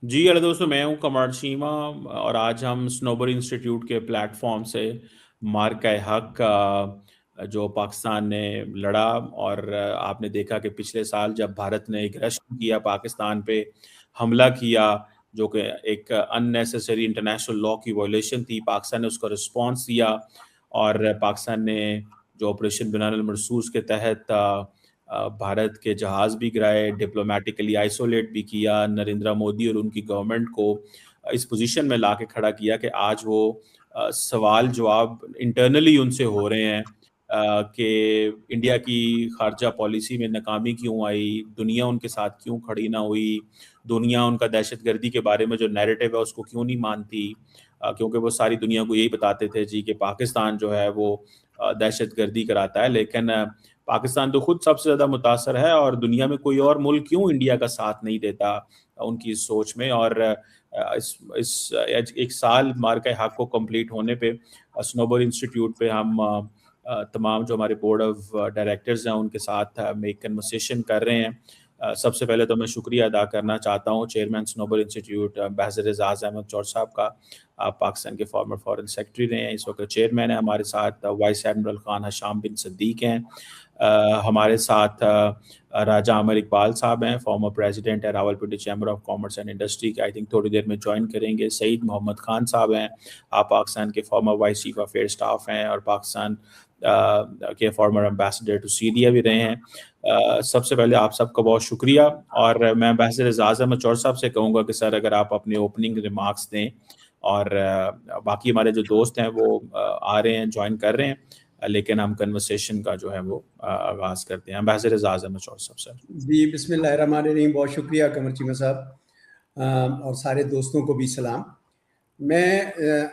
जी, hello दोस्तों, मैं हूँ कमर चीमा और आज हम स्नोबर इंस्टीट्यूट के प्लेटफॉर्म से मार्का-ए-हक जो पाकिस्तान ने लड़ा और आपने देखा कि पिछले साल जब भारत ने एग्रेशन किया, पाकिस्तान पे हमला किया, जो कि एक अननेसेसरी इंटरनेशनल लॉ की वायलेशन थी, पाकिस्तान ने उसका रिस्पॉन्स दिया और पाकिस्तान ने जो ऑपरेशन बनानुल मरसूस के तहत भारत के जहाज़ भी गिराए, डिप्लोमैटिकली आइसोलेट भी किया, नरेंद्र मोदी और उनकी गवर्नमेंट को इस पोज़ीशन में लाके खड़ा किया कि आज वो सवाल-जवाब इंटरनली उनसे हो रहे हैं कि इंडिया की ख़ारजा पॉलिसी में नाकामी क्यों आई, दुनिया उनके साथ क्यों खड़ी ना हुई, दुनिया उनका दहशतगर्दी के बारे में जो नैरेटिव है उसको क्यों नहीं मानती। क्योंकि वो सारी दुनिया को यही बताते थे जी कि पाकिस्तान जो है वो दहशतगर्दी कराता है, लेकिन पाकिस्तान तो खुद सबसे ज़्यादा मुतासर है और दुनिया में कोई और मुल्क क्यों इंडिया का साथ नहीं देता उनकी इस सोच में। और इस एक साल मार्का-ए-हक को कंप्लीट होने पे स्नोबर इंस्टीट्यूट पे हम तमाम जो हमारे बोर्ड ऑफ डायरेक्टर्स हैं उनके साथ एक कन्वर्सेशन कर रहे हैं। सबसे पहले तो मैं शुक्रिया अदा करना चाहता हूँ चेयरमैन स्नोबर इंस्टीट्यूट एambassador एजाज अहमद चौर साहब का। पाकिस्तान के फॉर्मर फॉरेन सेक्रेटरी रहे हैं, इस वक्त चेयरमैन है हमारे साथ। वाइस एडमिरल खान हशाम बिन सद्दीक हैं हमारे साथ। राजा आमिर इकबाल साहब हैं, फॉर्मर प्रेसिडेंट है Rawalpindi chamber of commerce and industry के, आई थिंक थोड़ी देर में ज्वाइन करेंगे। सईद मोहम्मद खान साहब हैं, आप पाकिस्तान के farmer vice chief of air staff हैं और पाकिस्तान के फॉर्मर एम्बेसडर टू सीरिया भी रहे हैं। सबसे पहले आप सबका बहुत शुक्रिया और मैं एम्बेसडर एजाज अहमद चौर साहब से कहूँगा कि सर अगर आप अपने ओपनिंग रिमार्क्स दें और बाकी हमारे जो दोस्त हैं वो आ रहे हैं, ज्वाइन कर रहे हैं, लेकिन हम कन्वर्सेशन का जो है वो आगाज़ करते हैं। एम्बेसडर एजाज अहमद चौर साहब सर। जी, बिस्मिल्लाहिर्रहमानिर्रहीम। बहुत शुक्रिया कमर चीमा साहब और सारे दोस्तों को भी सलाम। मैं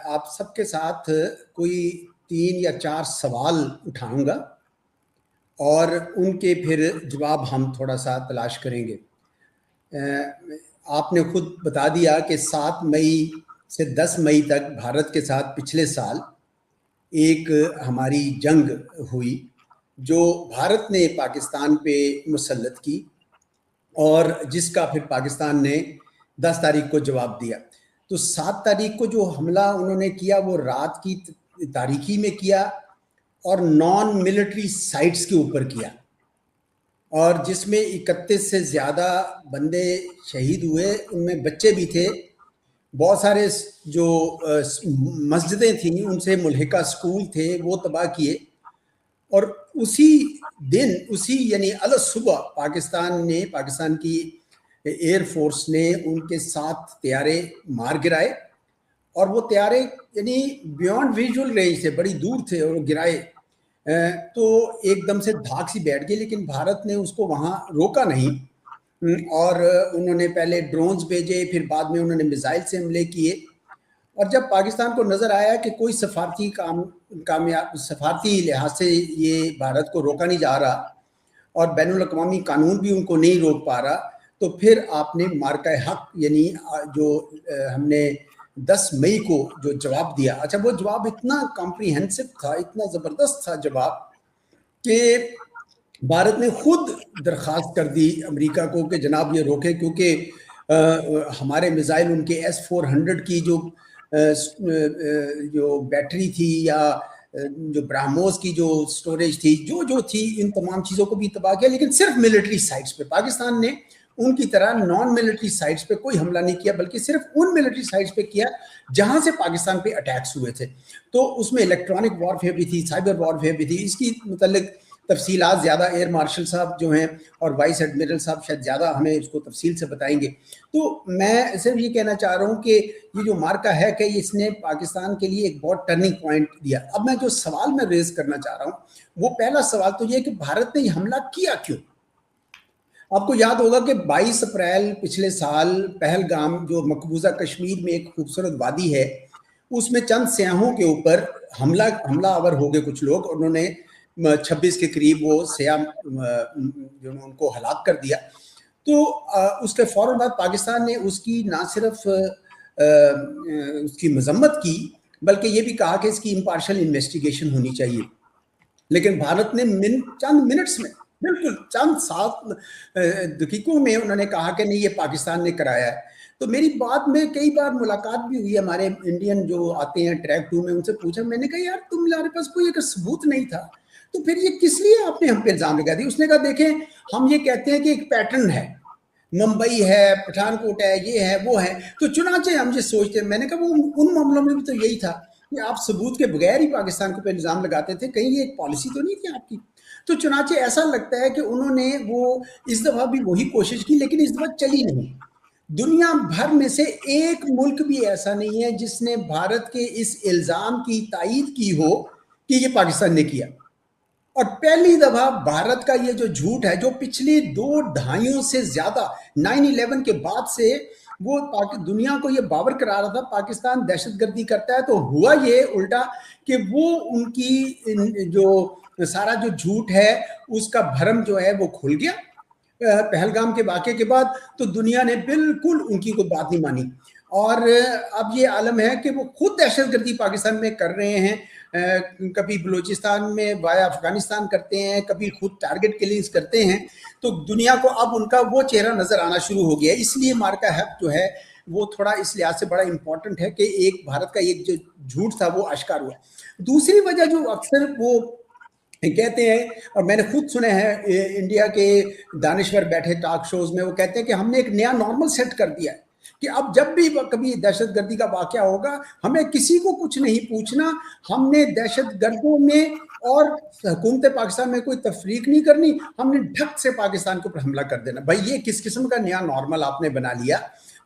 आप सबके साथ कोई 3 या 4 सवाल उठाऊंगा और उनके फिर जवाब हम थोड़ा सा तलाश करेंगे। आपने खुद बता दिया कि 7 मई से 10 मई तक भारत के साथ पिछले साल एक हमारी जंग हुई जो भारत ने पाकिस्तान पे मुसल्लत की और जिसका फिर पाकिस्तान ने 10 तारीख को जवाब दिया। तो 7 तारीख को जो हमला उन्होंने किया वो रात की तारीखी में किया और नॉन मिलिट्री साइट्स के ऊपर किया और जिसमें 31 से ज़्यादा बंदे शहीद हुए, उनमें बच्चे भी थे। बहुत सारे जो मस्जिदें थीं उनसे मुल्हिका स्कूल थे वो तबाह किए और उसी दिन यानी अलग सुबह पाकिस्तान की एयर फोर्स ने उनके 7 तैयारे मार गिराए और वो तैयारे यानी बियॉन्ड विजुअल रेंज थे, बड़ी दूर थे और गिराए तो एकदम से धाक सी बैठ गई, लेकिन भारत ने उसको वहाँ रोका नहीं और उन्होंने पहले ड्रोन्स भेजे, फिर बाद में उन्होंने मिसाइल से हमले किए और जब पाकिस्तान को नज़र आया कि कोई सफारती लिहाज से ये भारत को रोका नहीं जा रहा और बैनुल अक़वामी कानून भी उनको नहीं रोक पा रहा, तो फिर आपने मार्का-ए-हक यानी जो हमने 10 मई को जो जवाब दिया, अच्छा वो जवाब इतना कॉम्प्रिहेंसिव था, इतना ज़बरदस्त था जवाब कि भारत ने खुद दरख्वास्त कर दी अमेरिका को कि जनाब ये रोके, क्योंकि हमारे मिसाइल उनके S-400 की जो बैटरी थी या जो ब्राह्मोस की जो स्टोरेज थी, जो थी, इन तमाम चीज़ों को भी तबाह किया, लेकिन सिर्फ मिलिट्री साइट्स पे पाकिस्तान ने उनकी तरह नॉन मिलिट्री साइट्स पे कोई हमला नहीं किया, बल्कि सिर्फ उन मिलिट्री साइट्स पे किया जहां से पाकिस्तान पे अटैक्स हुए थे। तो उसमें इलेक्ट्रॉनिक वॉरफेयर भी थी, साइबर वॉरफेयर भी थी। इसकी मतलब तफसीलात ज़्यादा एयर मार्शल साहब जो हैं और वाइस एडमिरल साहब शायद ज़्यादा हमें इसको तफसील से बताएंगे। तो मैं सिर्फ ये कहना चाह रहा हूँ कि ये जो मार्का-ए-हक है इसने पाकिस्तान के लिए एक बहुत टर्निंग पॉइंट दिया। अब मैं जो सवाल मैं रेज करना चाह रहा हूँ वो पहला सवाल तो ये कि भारत ने हमला किया क्यों। आपको याद होगा कि 22 अप्रैल पिछले साल पहलगाम जो मकबूजा कश्मीर में एक खूबसूरत वादी है, उसमें चंद सयाहों के ऊपर हमलावर हो गए कुछ लोग, उन्होंने 26 के करीब वो सयाह जो उनको हलाक कर दिया। तो उसके फौरन बाद पाकिस्तान ने उसकी ना सिर्फ उसकी मजम्मत की बल्कि ये भी कहा कि इसकी इम्पार्शियल इन्वेस्टिगेशन होनी चाहिए। लेकिन भारत ने चंद मिनट्स में बिल्कुल चंद 7 दकीकों में उन्होंने कहा कि नहीं, ये पाकिस्तान ने कराया है। तो मेरी बात में कई बार मुलाकात भी हुई, हमारे इंडियन जो आते हैं ट्रैक 2 में, उनसे पूछा, मैंने कहा यार तुम्हारे पास कोई एक सबूत नहीं था, तो फिर ये किस लिए आपने हम पे इल्जाम लगा दिया? उसने कहा देखें, हम ये कहते हैं कि एक पैटर्न है, मुंबई है, पठानकोट है, ये है, वो है, तो चुनाचे हम ये सोचते हैं। मैंने कहा वो उन मामलों में भी तो यही था कि आप सबूत के बगैर ही पाकिस्तान के पे इल्जाम लगाते थे, कहीं ये एक पॉलिसी तो नहीं थी आपकी? तो चुनाचे ऐसा लगता है कि उन्होंने वो इस दफा भी वही कोशिश की, लेकिन इस दफा चली नहीं। दुनिया भर में से एक मुल्क भी ऐसा नहीं है जिसने भारत के इस इल्जाम की तायीद की हो कि ये पाकिस्तान ने किया। और पहली दफा भारत का ये जो झूठ है, जो पिछली 2 दहाइयों से ज्यादा 9/11 के बाद से वो दुनिया को ये बावर करा रहा था पाकिस्तान दहशतगर्दी करता है, तो हुआ ये उल्टा कि वो उनकी जो सारा जो झूठ है उसका भरम जो है वो खुल गया पहलगाम के वाक़े के बाद। तो दुनिया ने बिल्कुल उनकी कोई बात नहीं मानी, और अब ये आलम है कि वो खुद दहशतगर्दी पाकिस्तान में कर रहे हैं। कभी बलूचिस्तान में वाया अफगानिस्तान करते हैं, कभी खुद टारगेट किलिंग्स करते हैं। तो दुनिया को अब उनका वो चेहरा नजर आना शुरू हो गया। इसलिए मार्का हक जो है वो थोड़ा इस लिहाज से बड़ा इंपॉर्टेंट है कि एक भारत का एक जो झूठ था वो आश्कार हुआ। दूसरी वजह जो अक्सर वो कहते हैं, और मैंने खुद सुने हैं इंडिया के दानिश्वर बैठे टॉक शोज में, वो कहते हैं कि हमने एक नया नॉर्मल सेट कर दिया है कि अब जब भी कभी दहशतगर्दी का वाकया होगा हमें किसी को कुछ नहीं पूछना, हमने दहशतगर्दों में और हुकूमत पाकिस्तान में कोई तफरीक नहीं करनी, हमने ढक से पाकिस्तान के ऊपर हमला कर देना। भाई ये किस किस्म का नया नॉर्मल आपने बना लिया?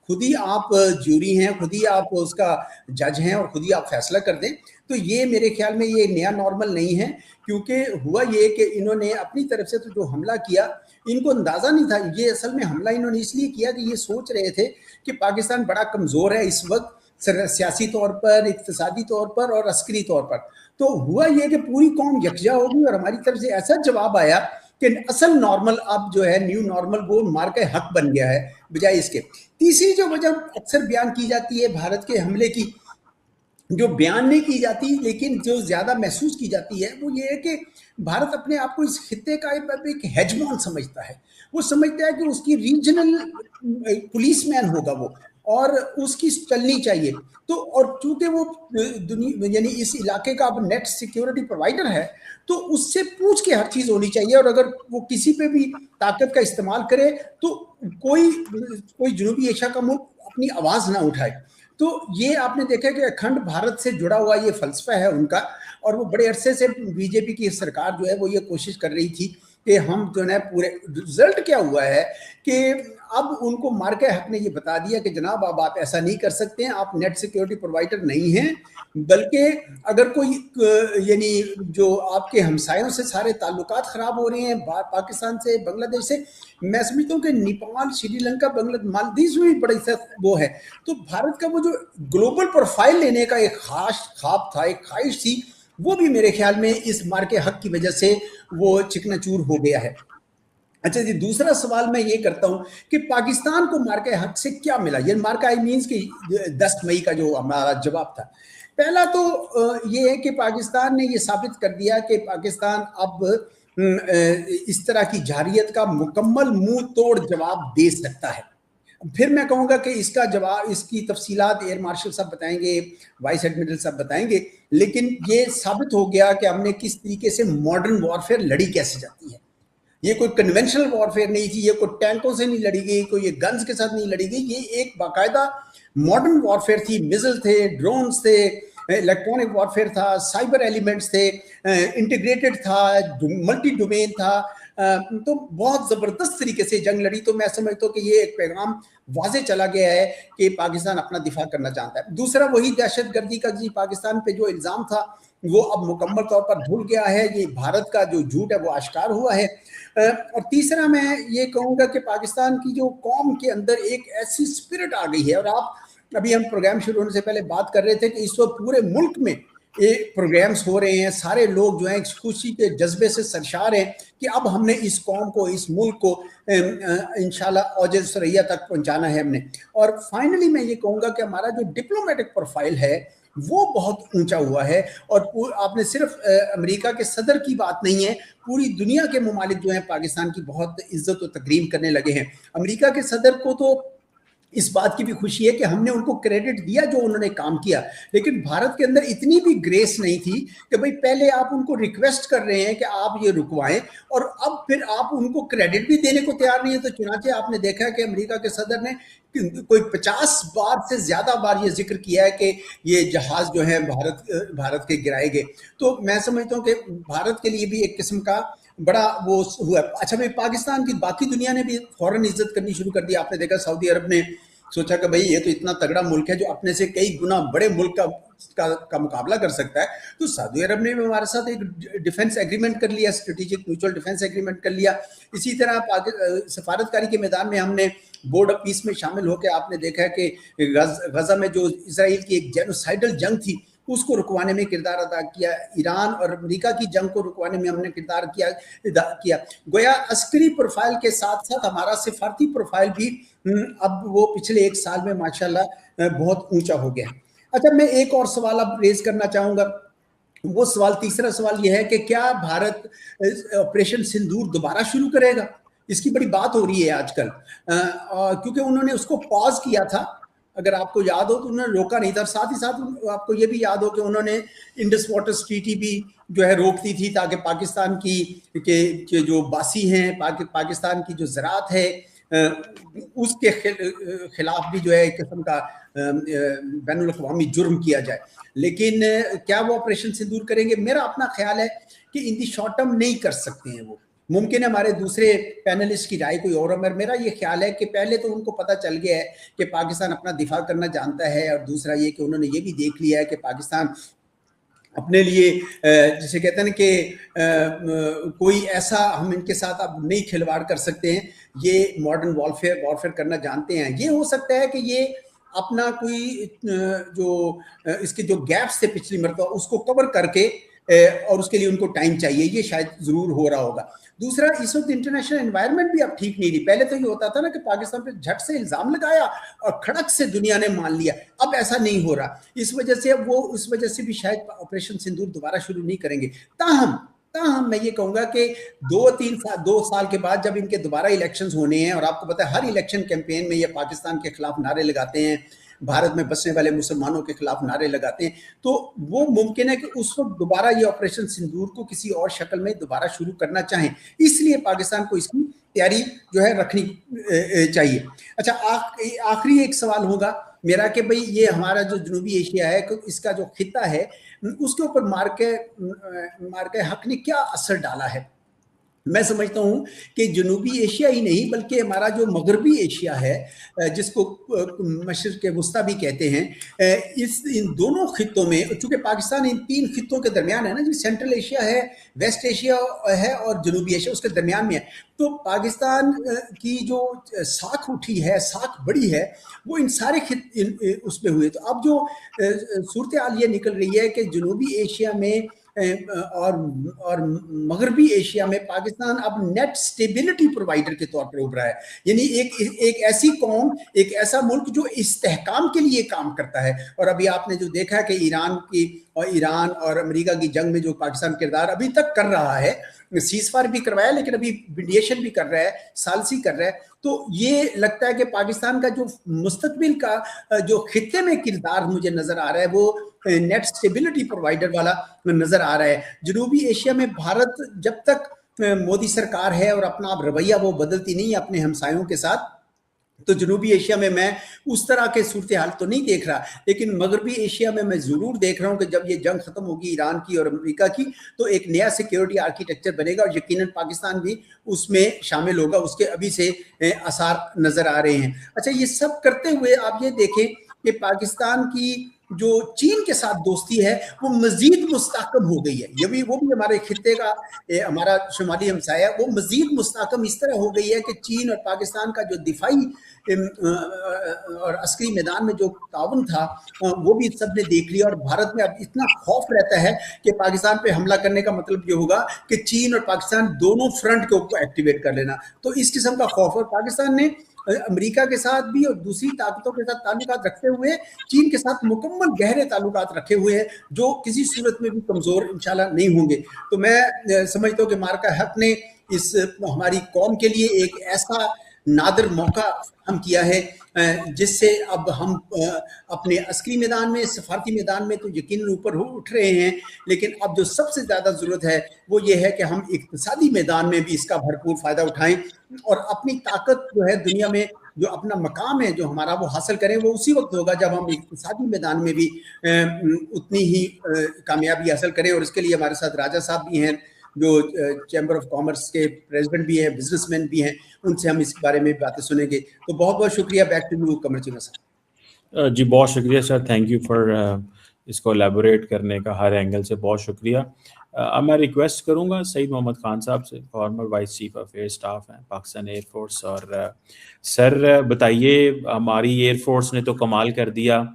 खुद ही आप ज्यूरी हैं, खुद ही आप उसका जज हैं और खुद ही आप फैसला कर दें। तो ये मेरे ख्याल में ये नया नॉर्मल नहीं है, क्योंकि हुआ ये कि इन्होंने अपनी तरफ से तो जो हमला किया, इनको अंदाज़ा नहीं था। ये असल में हमला इन्होंने इसलिए किया कि ये सोच रहे थे कि पाकिस्तान बड़ा कमज़ोर है इस वक्त, सियासी तौर पर, इक़्तिसादी तौर पर और अस्करी तौर पर। तो हुआ ये कि पूरी कौम यकजा होगी और हमारी तरफ से ऐसा जवाब आया कि असल नॉर्मल अब जो है, न्यू नॉर्मल, वो मार्का हक बन गया है बजाय इसके। तीसरी जो वजह अक्सर बयान की जाती है भारत के हमले की, जो बयान नहीं की जाती लेकिन जो ज्यादा महसूस की जाती है, वो ये है कि भारत अपने आप को इस खित्ते का एक हेजमोन समझता है। वो समझता है कि उसकी रीजनल पुलिसमैन होगा वो, और उसकी चलनी चाहिए। तो और चूंकि वो दुनिया यानी इस इलाके का अब नेट सिक्योरिटी प्रोवाइडर है, तो उससे पूछ के हर चीज होनी चाहिए, और अगर वो किसी पे भी ताकत का इस्तेमाल करे तो कोई जनूबी एशिया का मुल्क अपनी आवाज ना उठाए। तो ये आपने देखा कि अखंड भारत से जुड़ा हुआ ये फलसफा है उनका, और वो बड़े अरसे से बीजेपी की सरकार जो है वो ये कोशिश कर रही थी कि हम जो है पूरे। रिजल्ट क्या हुआ है कि अब उनको मार्का हक ने ये बता दिया कि जनाब अब आप ऐसा नहीं कर सकते हैं, आप नेट सिक्योरिटी प्रोवाइडर नहीं हैं, बल्कि अगर कोई यानी जो आपके हमसायों से सारे ताल्लुकात खराब हो रहे हैं, पाकिस्तान से, बांग्लादेश से, मैं समझता हूँ कि नेपाल, श्रीलंका, बांग्लादेश, मालदीव में भी बड़ी वो है। तो भारत का वो जो ग्लोबल प्रोफाइल लेने का एक खास ख्वाब था, एक ख्वाहिश थी, वो भी मेरे ख्याल में इस मार्के हक की वजह से वो चिकनाचूर हो गया है। अच्छा जी, दूसरा सवाल मैं ये करता हूं कि पाकिस्तान को मार्के हक से क्या मिला? ये मार्का आई मीन्स कि 10 मई का जो हमारा जवाब था, पहला तो ये है कि पाकिस्तान ने ये साबित कर दिया कि पाकिस्तान अब इस तरह की जारियत का मुकम्मल मुंह तोड़ जवाब दे सकता है। फिर मैं कहूँगा कि इसका जवाब, इसकी तफसीलात एयर मार्शल साहब बताएंगे, वाइस एडमिरल साहब बताएंगे, लेकिन ये साबित हो गया कि हमने किस तरीके से मॉडर्न वॉरफेयर लड़ी कैसे जाती है। ये कोई कन्वेंशनल वॉरफेयर नहीं थी, ये कोई टैंकों से नहीं लड़ी गई, कोई ये गन्स के साथ नहीं लड़ी गई, ये एक बाकायदा मॉडर्न वॉरफेयर थी। मिसाइल थे, ड्रोन्स थे, इलेक्ट्रॉनिक वॉरफेयर था, साइबर एलिमेंट्स थे, इंटीग्रेटेड था, मल्टी डोमेन था, तो बहुत ज़बरदस्त तरीके से जंग लड़ी। तो मैं समझता हूँ कि ये एक पैगाम वाज़े चला गया है कि पाकिस्तान अपना दिफा करना चाहता है। दूसरा, वही दहशतगर्दी का जी पाकिस्तान पे जो इल्ज़ाम था वो अब मुकम्मल तौर पर धुल गया है, ये भारत का जो झूठ है वो आश्कार हुआ है। और तीसरा, मैं ये कहूँगा कि पाकिस्तान की जो कौम के अंदर एक ऐसी स्पिरिट आ गई है, और आप अभी हम प्रोग्राम शुरू होने से पहले बात कर रहे थे कि इस वक्त पूरे मुल्क में प्रोग्राम्स हो रहे हैं, सारे लोग जो हैं खुशी के जज्बे से सरशार हैं कि अब हमने इस कौम को, इस मुल्क को इंशाल्लाह औज सरैया तक पहुंचाना है हमने। और फाइनली मैं ये कहूँगा कि हमारा जो डिप्लोमेटिक प्रोफाइल है वो बहुत ऊंचा हुआ है। और आपने सिर्फ अमेरिका के सदर की बात नहीं है, पूरी दुनिया के ममालिक जो हैं पाकिस्तान की बहुत इज्जत और तकरीम करने लगे हैं। अमेरिका के सदर को तो इस बात की भी खुशी है कि हमने उनको क्रेडिट दिया जो उन्होंने काम किया, लेकिन भारत के अंदर इतनी भी ग्रेस नहीं थी कि भाई पहले आप उनको रिक्वेस्ट कर रहे हैं कि आप ये रुकवाएं और अब फिर आप उनको क्रेडिट भी देने को तैयार नहीं है। तो चुनाचे आपने देखा कि अमेरिका के सदर ने कोई 50 बार से ज्यादा बार ये जिक्र किया है कि ये जहाज जो है भारत के गिराए गए। तो मैं समझता हूँ कि भारत के लिए भी एक किस्म का बड़ा वो हुआ। अच्छा भाई, पाकिस्तान की बाकी दुनिया ने भी फौरन इज्जत करनी शुरू कर दी। आपने देखा सऊदी अरब ने सोचा कि भाई ये तो इतना तगड़ा मुल्क है जो अपने से कई गुना बड़े मुल्क का मुकाबला कर सकता है, तो सऊदी अरब ने भी हमारे साथ एक डिफेंस एग्रीमेंट कर लिया, स्ट्रेटेजिक म्यूचुअल डिफेंस एग्रीमेंट कर लिया। इसी तरह सफारतकारी के मैदान में हमने बोर्ड ऑफ पीस में शामिल होकर आपने देखा है कि गजा में जो इसराइल की एक जेनोसाइडल जंग थी उसको रुकवाने में किरदार अदा किया। ईरान और अमेरिका की जंग को रुकवाने में हमने किरदार किया। गोया अस्करी प्रोफाइल के साथ साथ हमारा सिफारती प्रोफाइल भी अब वो पिछले एक साल में माशाल्लाह बहुत ऊंचा हो गया। अच्छा, मैं एक और सवाल अब रेज करना चाहूंगा। वो सवाल, तीसरा सवाल यह है कि क्या भारत ऑपरेशन सिंदूर दोबारा शुरू करेगा? इसकी बड़ी बात हो रही है आजकल, क्योंकि उन्होंने उसको पॉज किया था, अगर आपको याद हो तो उन्होंने रोका नहीं था। साथ ही साथ आपको ये भी याद हो कि उन्होंने इंडस वाटर ट्रीटी भी जो है रोक दी थी, ताकि पाकिस्तान के जो बासी हैं, पाकिस्तान की जो ज़राअत है उसके खिलाफ भी जो है एक किस्म का बैनुल अक़वामी जुर्म किया जाए। लेकिन क्या वो ऑपरेशन सिंदूर करेंगे? मेरा अपना ख्याल है कि इन दी शॉर्ट टर्म नहीं कर सकते हैं वो। मुमकिन है हमारे दूसरे पैनलिस्ट की राय कोई और है, मेरा ये ख्याल है कि पहले तो उनको पता चल गया है कि पाकिस्तान अपना दिफा करना जानता है, और दूसरा ये कि उन्होंने ये भी देख लिया है कि पाकिस्तान अपने लिए जिसे कहते हैं कि कोई ऐसा हम इनके साथ अब नहीं खिलवाड़ कर सकते हैं, ये मॉडर्न वॉरफेयर करना जानते हैं। ये हो सकता है कि ये अपना कोई जो इसके जो गैप्स थे पिछली मरतबा उसको कवर करके, और उसके लिए उनको टाइम चाहिए, ये शायद जरूर हो रहा होगा। दूसरा, इस वक्त इंटरनेशनल एनवायरनमेंट भी अब ठीक नहीं रही। पहले तो ये होता था ना कि पाकिस्तान पे झट से इल्जाम लगाया और खड़क से दुनिया ने मान लिया, अब ऐसा नहीं हो रहा। इस वजह से भी शायद ऑपरेशन सिंदूर दोबारा शुरू नहीं करेंगे। ताहम मैं ये कहूंगा कि 2 साल के बाद जब इनके दोबारा इलेक्शंस होने हैं, और आपको पता है हर इलेक्शन कैंपेन में ये पाकिस्तान के खिलाफ नारे लगाते हैं, भारत में बसने वाले मुसलमानों के खिलाफ नारे लगाते हैं, तो वो मुमकिन है कि उस वक्त दोबारा ये ऑपरेशन सिंदूर को किसी और शक्ल में दोबारा शुरू करना चाहें। इसलिए पाकिस्तान को इसकी तैयारी जो है रखनी चाहिए। अच्छा, आखिरी एक सवाल होगा मेरा कि भाई ये हमारा जो जनूबी एशिया है, इसका जो खिता है, उसके ऊपर मार्के हक ने क्या असर डाला है? मैं समझता हूं कि जनूबी एशिया ही नहीं बल्कि हमारा जो मगरबी एशिया है, जिसको मशरिक़ वुस्ता भी कहते हैं, इन दोनों खित्तों में, चूंकि पाकिस्तान इन 3 खित्तों के दरमियान है ना जी, सेंट्रल एशिया है, वेस्ट एशिया है और जनूबी एशिया उसके दरमियान में है। तो पाकिस्तान की जो साख उठी है, साख बड़ी है, वो इन सारे उसमें हुए। तो अब जो सूरत हाल ये निकल रही है कि जनूबी एशिया में और मगरबी एशिया में पाकिस्तान अब नेट स्टेबिलिटी प्रोवाइडर के तौर पर उभरा है। यानी एक ऐसी कौम, एक ऐसा मुल्क जो इस्तेहकाम के लिए काम करता है। और अभी आपने जो देखा है कि ईरान और अमेरिका की जंग में जो पाकिस्तान किरदार अभी तक कर रहा है, सीज़फायर भी करवाया लेकिन अभी मीडिएशन भी कर रहा है, सालसी कर रहा है। तो ये लगता है कि पाकिस्तान का जो मुस्तकबिल का जो खित्ते में किरदार मुझे नजर आ रहा है, वो नेट स्टेबिलिटी प्रोवाइडर वाला नजर आ रहा है। जनूबी एशिया में भारत जब तक मोदी सरकार है और अपना रवैया वो बदलती नहीं है अपने हमसायों के साथ, तो जनूबी एशिया में मैं उस तरह के सूरत हाल तो नहीं देख रहा। लेकिन मगरबी एशिया में मैं जरूर देख रहा हूं कि जब ये जंग खत्म होगी ईरान की और अमेरिका की, तो एक नया सिक्योरिटी आर्किटेक्चर बनेगा और यकीनन पाकिस्तान भी उसमें शामिल होगा। उसके अभी से आसार नजर आ रहे हैं। अच्छा, ये सब करते हुए आप ये देखें कि पाकिस्तान की जो चीन के साथ दोस्ती है वो मजीद मुस्तहकम हो गई है। ये भी वो भी हमारे खित्ते का हमारा शुमाली हमसाया, वो मजीद मुस्तहकम इस तरह हो गई है कि चीन और पाकिस्तान का जो दिफाई और अस्करी मैदान में जो ताउन था वो भी सब ने देख लिया। और भारत में अब इतना खौफ रहता है कि पाकिस्तान पे हमला करने का मतलब ये होगा कि चीन और पाकिस्तान दोनों फ्रंट के ऊपर एक्टिवेट कर लेना। तो इस किस्म का खौफ, और पाकिस्तान ने अमेरिका के साथ भी और दूसरी ताकतों के साथ ताल्लुकात रखते हुए चीन के साथ मुकम्मल गहरे ताल्लुकात रखे हुए हैं, जो किसी सूरत में भी कमज़ोर इंशाल्लाह नहीं होंगे। तो मैं समझता हूँ कि मार्का हक ने इस हमारी कौम के लिए एक ऐसा नादिर मौका हम किया है जिससे अब हम अपने अस्करी मैदान में, सफारती मैदान में तो यकीनन ऊपर उठ रहे हैं, लेकिन अब जो सबसे ज़्यादा ज़रूरत है वो ये है कि हम इक़्तिसादी मैदान में भी इसका भरपूर फ़ायदा उठाएं और अपनी ताकत जो है दुनिया में, जो अपना मकाम है जो हमारा, वो हासिल करें। वो उसी वक्त होगा जब हम इक़्तिसादी मैदान में भी उतनी ही कामयाबी हासिल करें। और इसके लिए हमारे साथ राजा साहब भी हैं, जो चैम्बर ऑफ कॉमर्स के प्रेसिडेंट भी हैं, बिजनेसमैन भी हैं, उनसे हम इस बारे में बातें सुनेंगे। तो बहुत बहुत शुक्रिया। बैक टू यू कमर चीमा साहब। जी बहुत शुक्रिया सर, थैंक यू फॉर इसको एलेबोरेट करने का हर एंगल से, बहुत शुक्रिया। अब मैं रिक्वेस्ट करूंगा सईद मोहम्मद खान साहब से, farmer vice chief of air staff हैं पाकिस्तान एयरफोर्स। और सर बताइए, हमारी एयरफोर्स ने तो कमाल कर दिया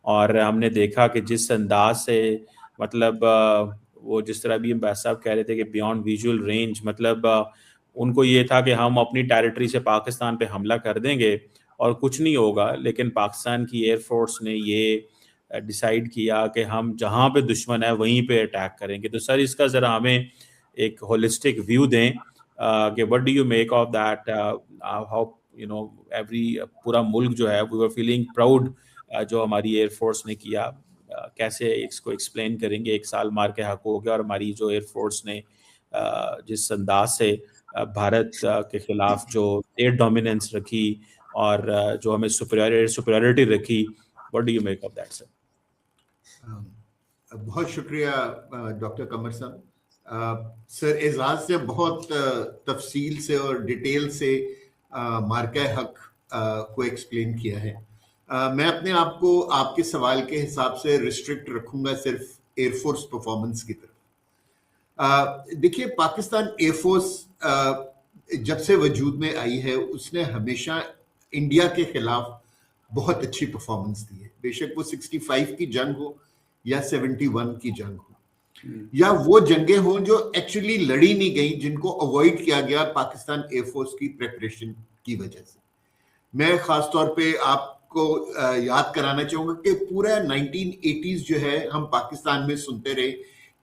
और हमने देखा कि जिस अंदाज से, मतलब वो जिस तरह भी अम्बैसडर साहब कह रहे थे कि बियॉन्ड विजुअल रेंज, मतलब उनको ये था कि हम अपनी टेरिटरी से पाकिस्तान पे हमला कर देंगे और कुछ नहीं होगा, लेकिन पाकिस्तान की एयरफोर्स ने ये डिसाइड किया कि हम जहाँ पे दुश्मन है वहीं पे अटैक करेंगे। तो सर इसका ज़रा हमें एक होलिस्टिक व्यू दें कि what do you make of that, how you know every, पूरा मुल्क जो है वी वर फीलिंग प्राउड जो हमारी एयरफोर्स ने किया। कैसे इसको एक्सप्लेन करेंगे? 1 साल मार के हक हो गया और हमारी जो एयरफोर्स ने जिस अंदाज से भारत के खिलाफ जो एयर डोमिनेंस रखी और जो हमें सुपीरियरिटी रखी, what do you make of that sir? बहुत शुक्रिया डॉक्टर कमर साहब। सर एजाज ने बहुत तफसील से और डिटेल से मार्का हक को एक्सप्लेन किया है। मैं अपने आप को आपके सवाल के हिसाब से रिस्ट्रिक्ट रखूंगा सिर्फ एयरफोर्स परफॉर्मेंस की तरफ। देखिए, पाकिस्तान एयरफोर्स जब से वजूद में आई है उसने हमेशा इंडिया के खिलाफ बहुत अच्छी परफॉर्मेंस दी है, बेशक वो 65 की जंग हो या 71 की जंग हो या वो जंगें हों जो एक्चुअली लड़ी नहीं गई, जिनको अवॉइड किया गया पाकिस्तान एयरफोर्स की प्रेपरेशन की वजह से। मैं खास तौर पे आपको याद कराना चाहूंगा कि पूरा 1980s जो है हम पाकिस्तान में सुनते रहे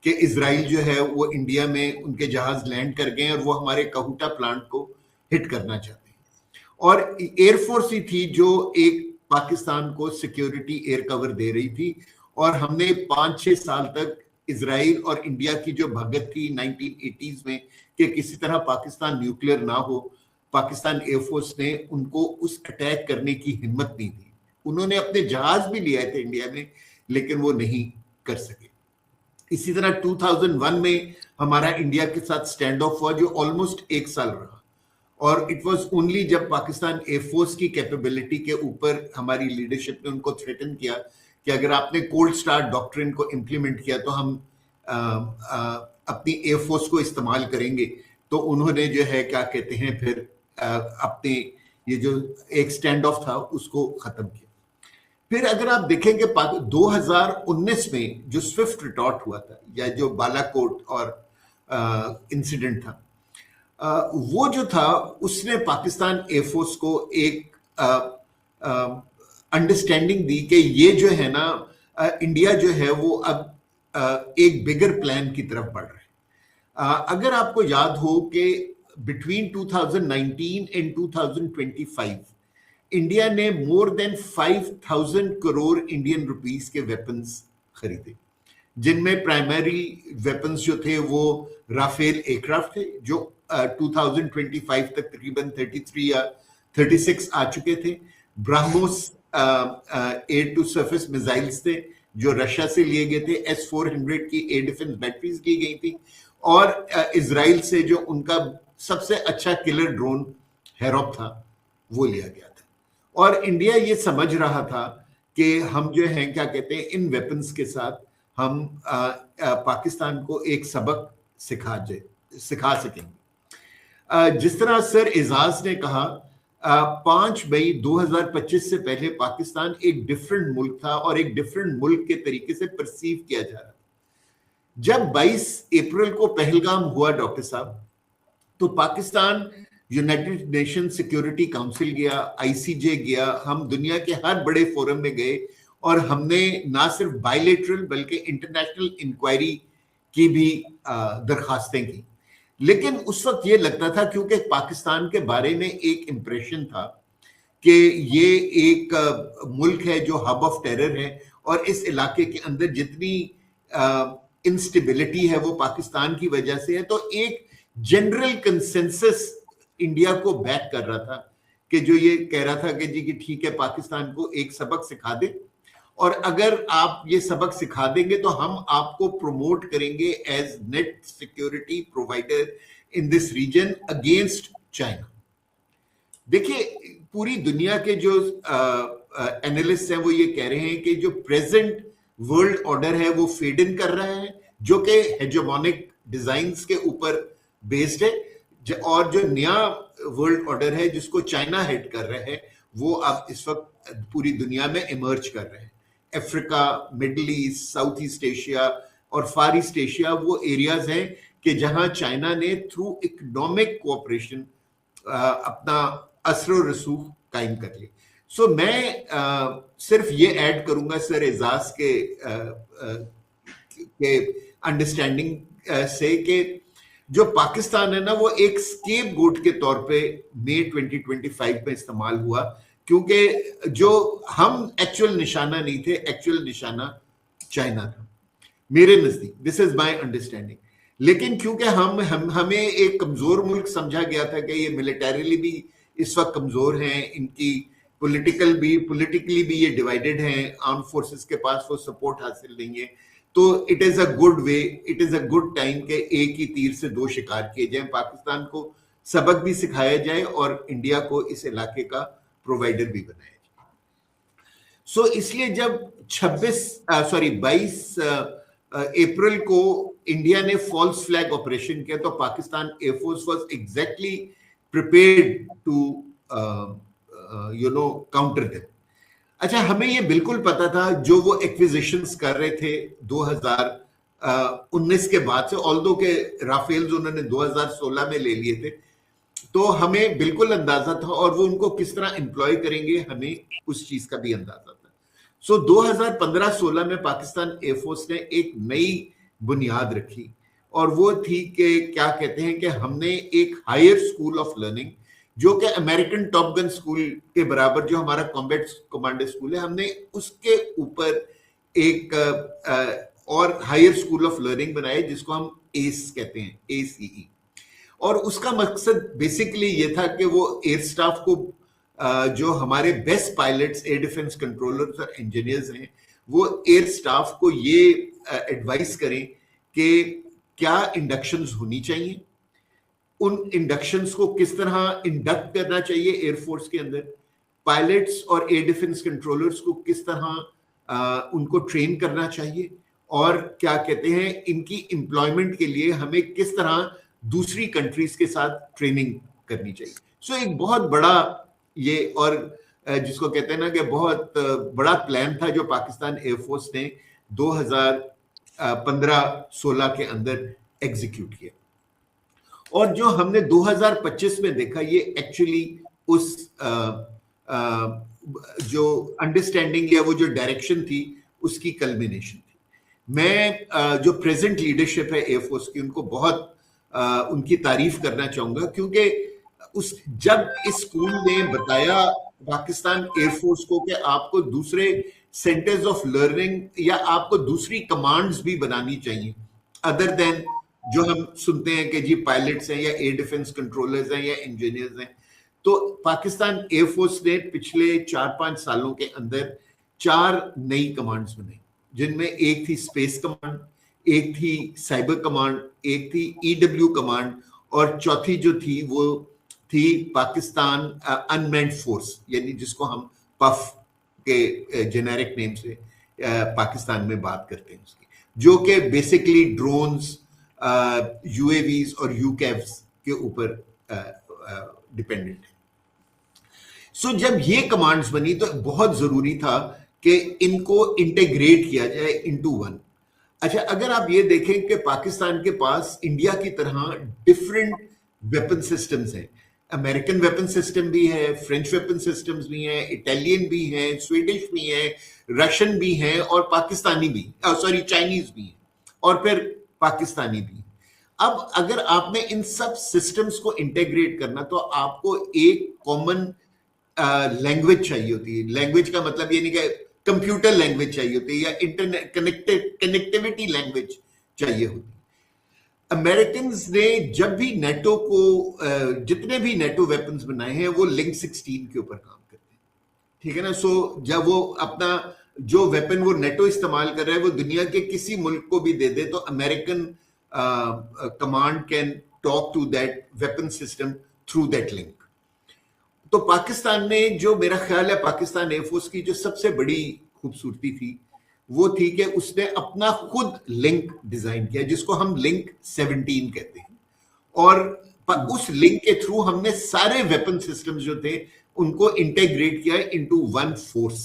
कि इजराइल जो है वो इंडिया में उनके जहाज लैंड कर गए और वो हमारे कहूटा प्लांट को हिट करना चाहते हैं, और एयरफोर्स ही थी जो एक पाकिस्तान को सिक्योरिटी एयर कवर दे रही थी। और हमने 5-6 साल तक इजराइल और इंडिया की जो भगत थी 1980s में कि किसी तरह पाकिस्तान न्यूक्लियर ना हो, पाकिस्तान एयरफोर्स ने उनको उस अटैक करने की हिम्मत नहीं दी। उन्होंने अपने जहाज भी लिए थे इंडिया में, लेकिन वो नहीं कर सके। इसी तरह 2001 में हमारा इंडिया के साथ स्टैंड ऑफ हुआ जो ऑलमोस्ट 1 साल रहा, और इट वाज ओनली जब पाकिस्तान एयरफोर्स की कैपेबिलिटी के ऊपर हमारी लीडरशिप ने उनको थ्रेटन किया कि अगर आपने कोल्ड स्टार्ट डॉक्ट्रिन को इम्प्लीमेंट किया तो हम अपनी एयरफोर्स को इस्तेमाल करेंगे, तो उन्होंने जो है क्या कहते हैं फिर अपने ये जो एक स्टैंड ऑफ था उसको खत्म किया। फिर अगर आप देखेंगे 2019 में जो स्विफ्ट रिटॉर्ट हुआ था या जो बालाकोट और इंसिडेंट था, वो जो था उसने पाकिस्तान एयरफोर्स को एक अंडरस्टैंडिंग दी कि ये जो है ना इंडिया जो है वो अब एक बिगर प्लान की तरफ बढ़ रहा है। अगर आपको याद हो कि बिटवीन 2019 एंड 2025 इंडिया ने more than 5,000 crore Indian rupees के वेपन्स खरीदे, जिनमें प्राइमरी वेपन्स जो थे वो राफेल एयरक्राफ्ट थे जो 2025 तक तकरीबन 33 या 36 आ चुके थे। BrahMos air to surface missiles थे जो रशिया से लिए गए थे, S-400 की एयर डिफेंस बैटरीज ली गई थी, और इजराइल से जो उनका सबसे अच्छा किलर ड्रोन हेरोप था वो लिया गया था। और इंडिया ये समझ रहा था कि हम जो हैं क्या कहते हैं इन वेपन्स के साथ हम पाकिस्तान को एक सबक सिखा सकेंगे। जिस तरह सर एजाज ने कहा, 5 मई 2025 से पहले पाकिस्तान एक डिफरेंट मुल्क था और एक डिफरेंट मुल्क के तरीके से परसीव किया जा रहा था। जब 22 अप्रैल को पहलगाम हुआ डॉक्टर साहब, तो Pakistan United nation security council गया, आईसीजे गया, हम दुनिया के हर बड़े फोरम में गए और हमने ना सिर्फ बायलैटरल बल्कि इंटरनेशनल इंक्वायरी की भी दरखास्तें की। लेकिन उस वक्त ये लगता था, क्योंकि पाकिस्तान के बारे में एक इंप्रेशन था कि ये एक मुल्क है जो हब ऑफ टेरर है और इस इलाके के अंदर जितनी इंस्टेबिलिटी है वो पाकिस्तान की वजह से है। तो एक जनरल कंसेंसस इंडिया को बैक कर रहा था कि जो ये कह रहा था कि जी कि ठीक है, पाकिस्तान को एक सबक सिखा दे और अगर आप ये सबक सिखा देंगे तो हम आपको प्रमोट करेंगे as net security provider in this region against China. देखिए, पूरी दुनिया के जो एनालिस्ट हैं वो ये कह रहे हैं कि जो प्रेजेंट वर्ल्ड ऑर्डर है वो फेड इन कर रहा है, जो कि हेजेमोनिक डिजाइन्स के ऊपर बेस्ड है, और जो नया वर्ल्ड ऑर्डर है जिसको चाइना हेड कर रहा है वो अब इस वक्त पूरी दुनिया में इमर्ज कर रहे हैं। Africa, middle east, south east Asia और फार ईस्ट एशिया वो एरियाज हैं कि जहां चाइना ने थ्रू इकोनॉमिक कोऑपरेशन अपना असर और रसूख कायम कर ली। सो मैं सिर्फ ये ऐड करूंगा सर एजाज के अंडरस्टैंडिंग से कि जो पाकिस्तान है ना वो एक स्केप गोट के तौर पे मई 2025 में इस्तेमाल हुआ, क्योंकि जो हम एक्चुअल निशाना नहीं थे, एक्चुअल निशाना चाइना था मेरे नजदीक। This is my understanding. लेकिन क्योंकि हमें एक कमजोर मुल्क समझा गया था कि ये मिलिटरीली भी इस वक्त कमजोर हैं, इनकी पॉलिटिकली भी ये डिवाइडेड हैं, आर्म फोर्सेस के पास वो सपोर्ट हासिल नहीं है, तो it is a good way, it is a good time के एक ही तीर से दो शिकार किए जाए, पाकिस्तान को सबक भी सिखाया जाए और इंडिया को इस इलाके का प्रोवाइडर भी बनाया जाए। सो इसलिए जब 22 अप्रैल को इंडिया ने फॉल्स फ्लैग ऑपरेशन किया तो Pakistan air force was exactly prepared to counter them. अच्छा, हमें ये बिल्कुल पता था जो वो एक्विजिशंस कर रहे थे 2019 के बाद से, ऑल्दो के राफेल्स उन्होंने 2016 में ले लिए थे, तो हमें बिल्कुल अंदाजा था और वो उनको किस तरह एम्प्लॉय करेंगे हमें उस चीज का भी अंदाजा था। सो 2015-16 में पाकिस्तान एयरफोर्स ने एक नई बुनियाद रखी और वो थी कि क्या कहते हैं कि हमने एक हायर स्कूल ऑफ लर्निंग, जो कि अमेरिकन टॉप गन स्कूल के बराबर जो हमारा कॉम्बैट कमांडर स्कूल है, हमने उसके ऊपर एक और हायर स्कूल ऑफ लर्निंग बनाया जिसको हम एस कहते हैं, ACE। और उसका मकसद बेसिकली ये था कि वो एयर स्टाफ को जो हमारे best pilots, air defence controllers और इंजीनियर्स हैं, वो एयर स्टाफ को ये एडवाइस करें कि क्या इंडक्शंस होनी चाहिए, उन इंडक्शंस को किस तरह इंडक्ट करना चाहिए एयरफोर्स के अंदर, पायलट्स और एयर डिफेंस कंट्रोलर्स को किस तरह उनको ट्रेन करना चाहिए, और क्या कहते हैं इनकी एम्प्लॉयमेंट के लिए हमें किस तरह दूसरी कंट्रीज के साथ ट्रेनिंग करनी चाहिए। सो एक बहुत बड़ा ये, और जिसको कहते हैं ना कि बहुत बड़ा प्लान था जो पाकिस्तान एयरफोर्स ने 2015-16 के अंदर एग्जीक्यूट किया। और जो हमने 2025 में देखा ये एक्चुअली उस जो अंडरस्टैंडिंग या वो जो डायरेक्शन थी उसकी कल्मिनेशन थी। मैं जो प्रेजेंट लीडरशिप है एयरफोर्स की उनको बहुत उनकी तारीफ करना चाहूंगा, क्योंकि जब इस स्कूल ने बताया पाकिस्तान एयरफोर्स को कि आपको दूसरे सेंटर्स ऑफ लर्निंग या आपको दूसरी कमांड्स भी बनानी चाहिए अदर देन जो हम सुनते हैं कि जी पायलट्स हैं या एयर डिफेंस कंट्रोलर्स हैं या इंजीनियर्स हैं, तो पाकिस्तान एयरफोर्स ने पिछले 4-5 सालों के अंदर 4 नई कमांड्स बनाई, जिनमें एक थी स्पेस कमांड, एक थी साइबर कमांड, एक थी EW कमांड, और चौथी जो थी वो थी पाकिस्तान अनमैन्ड फोर्स, यानी जिसको हम पफ के जेनेरिक नेम से पाकिस्तान में बात करते हैं उसकी, जो कि बेसिकली ड्रोन्स, UAVs और UCAVs के ऊपर डिपेंडेंट है। सो जब ये कमांड्स बनी तो बहुत जरूरी था कि इनको इंटीग्रेट किया जाए इनटू वन। अच्छा, अगर आप ये देखें कि पाकिस्तान के पास इंडिया की तरह डिफरेंट वेपन सिस्टम्स हैं, अमेरिकन वेपन सिस्टम भी है, फ्रेंच वेपन सिस्टम्स भी हैं, इटालियन भी हैं, स्वीडिश भी हैं, रशियन भी हैं और पाकिस्तानी भी, सॉरी चाइनीज भी हैं और फिर पाकिस्तानी भी। अब अगर आपने इन सब सिस्टम्स को इंटीग्रेट करना तो आपको एक कॉमन लैंग्वेज चाहिए होती है। लैंग्वेज का मतलब ये नहीं कि कंप्यूटर लैंग्वेज चाहिए होती है या इंटरनेट कनेक्टिविटी लैंग्वेज चाहिए होती है। अमेरिकन ने जब भी नेटो को जितने भी नेटो वेपन्स बनाए हैं वो लिंक 16 के ऊपर काम करते हैं, ठीक है ना। सो जब वो अपना जो वेपन वो नेटो इस्तेमाल कर रहा है वो दुनिया के किसी मुल्क को भी दे दे तो American command can talk to that weapon system through that link. तो पाकिस्तान ने, जो मेरा ख्याल है पाकिस्तान एयरफोर्स की जो सबसे बड़ी खूबसूरती थी वो थी कि उसने अपना खुद लिंक डिजाइन किया जिसको हम लिंक 17 कहते हैं, और उस लिंक के थ्रू हमने सारे वेपन सिस्टम्स जो थे उनको इंटीग्रेट किया इनटू वन फोर्स।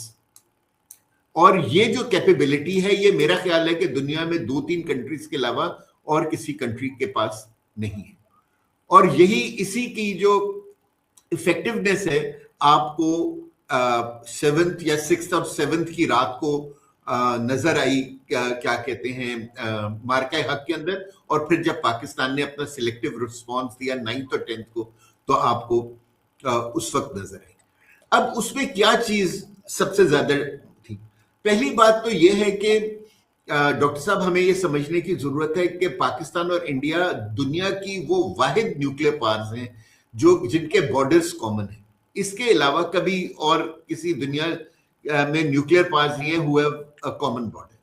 और ये जो कैपेबिलिटी है ये मेरा ख्याल है कि दुनिया में 2-3 कंट्रीज के अलावा और किसी कंट्री के पास नहीं है। और यही इसी की जो इफेक्टिवनेस है आपको 7th या 6th और 7th की रात को नजर आई, क्या कहते हैं, मार्का हक के अंदर। और फिर जब पाकिस्तान ने अपना सिलेक्टिव रिस्पांस दिया 9th और 10th को तो आपको उस वक्त नजर आई। अब उसमें क्या चीज सबसे ज्यादा थी? पहली बात तो यह है कि डॉक्टर साहब हमें यह समझने की जरूरत है कि पाकिस्तान और इंडिया दुनिया की वो वाहिद न्यूक्लियर पावर्स हैं जो जिनके बॉर्डर्स कॉमन है। इसके अलावा कभी और किसी दुनिया में न्यूक्लियर पावर्स नहीं है who have a common border,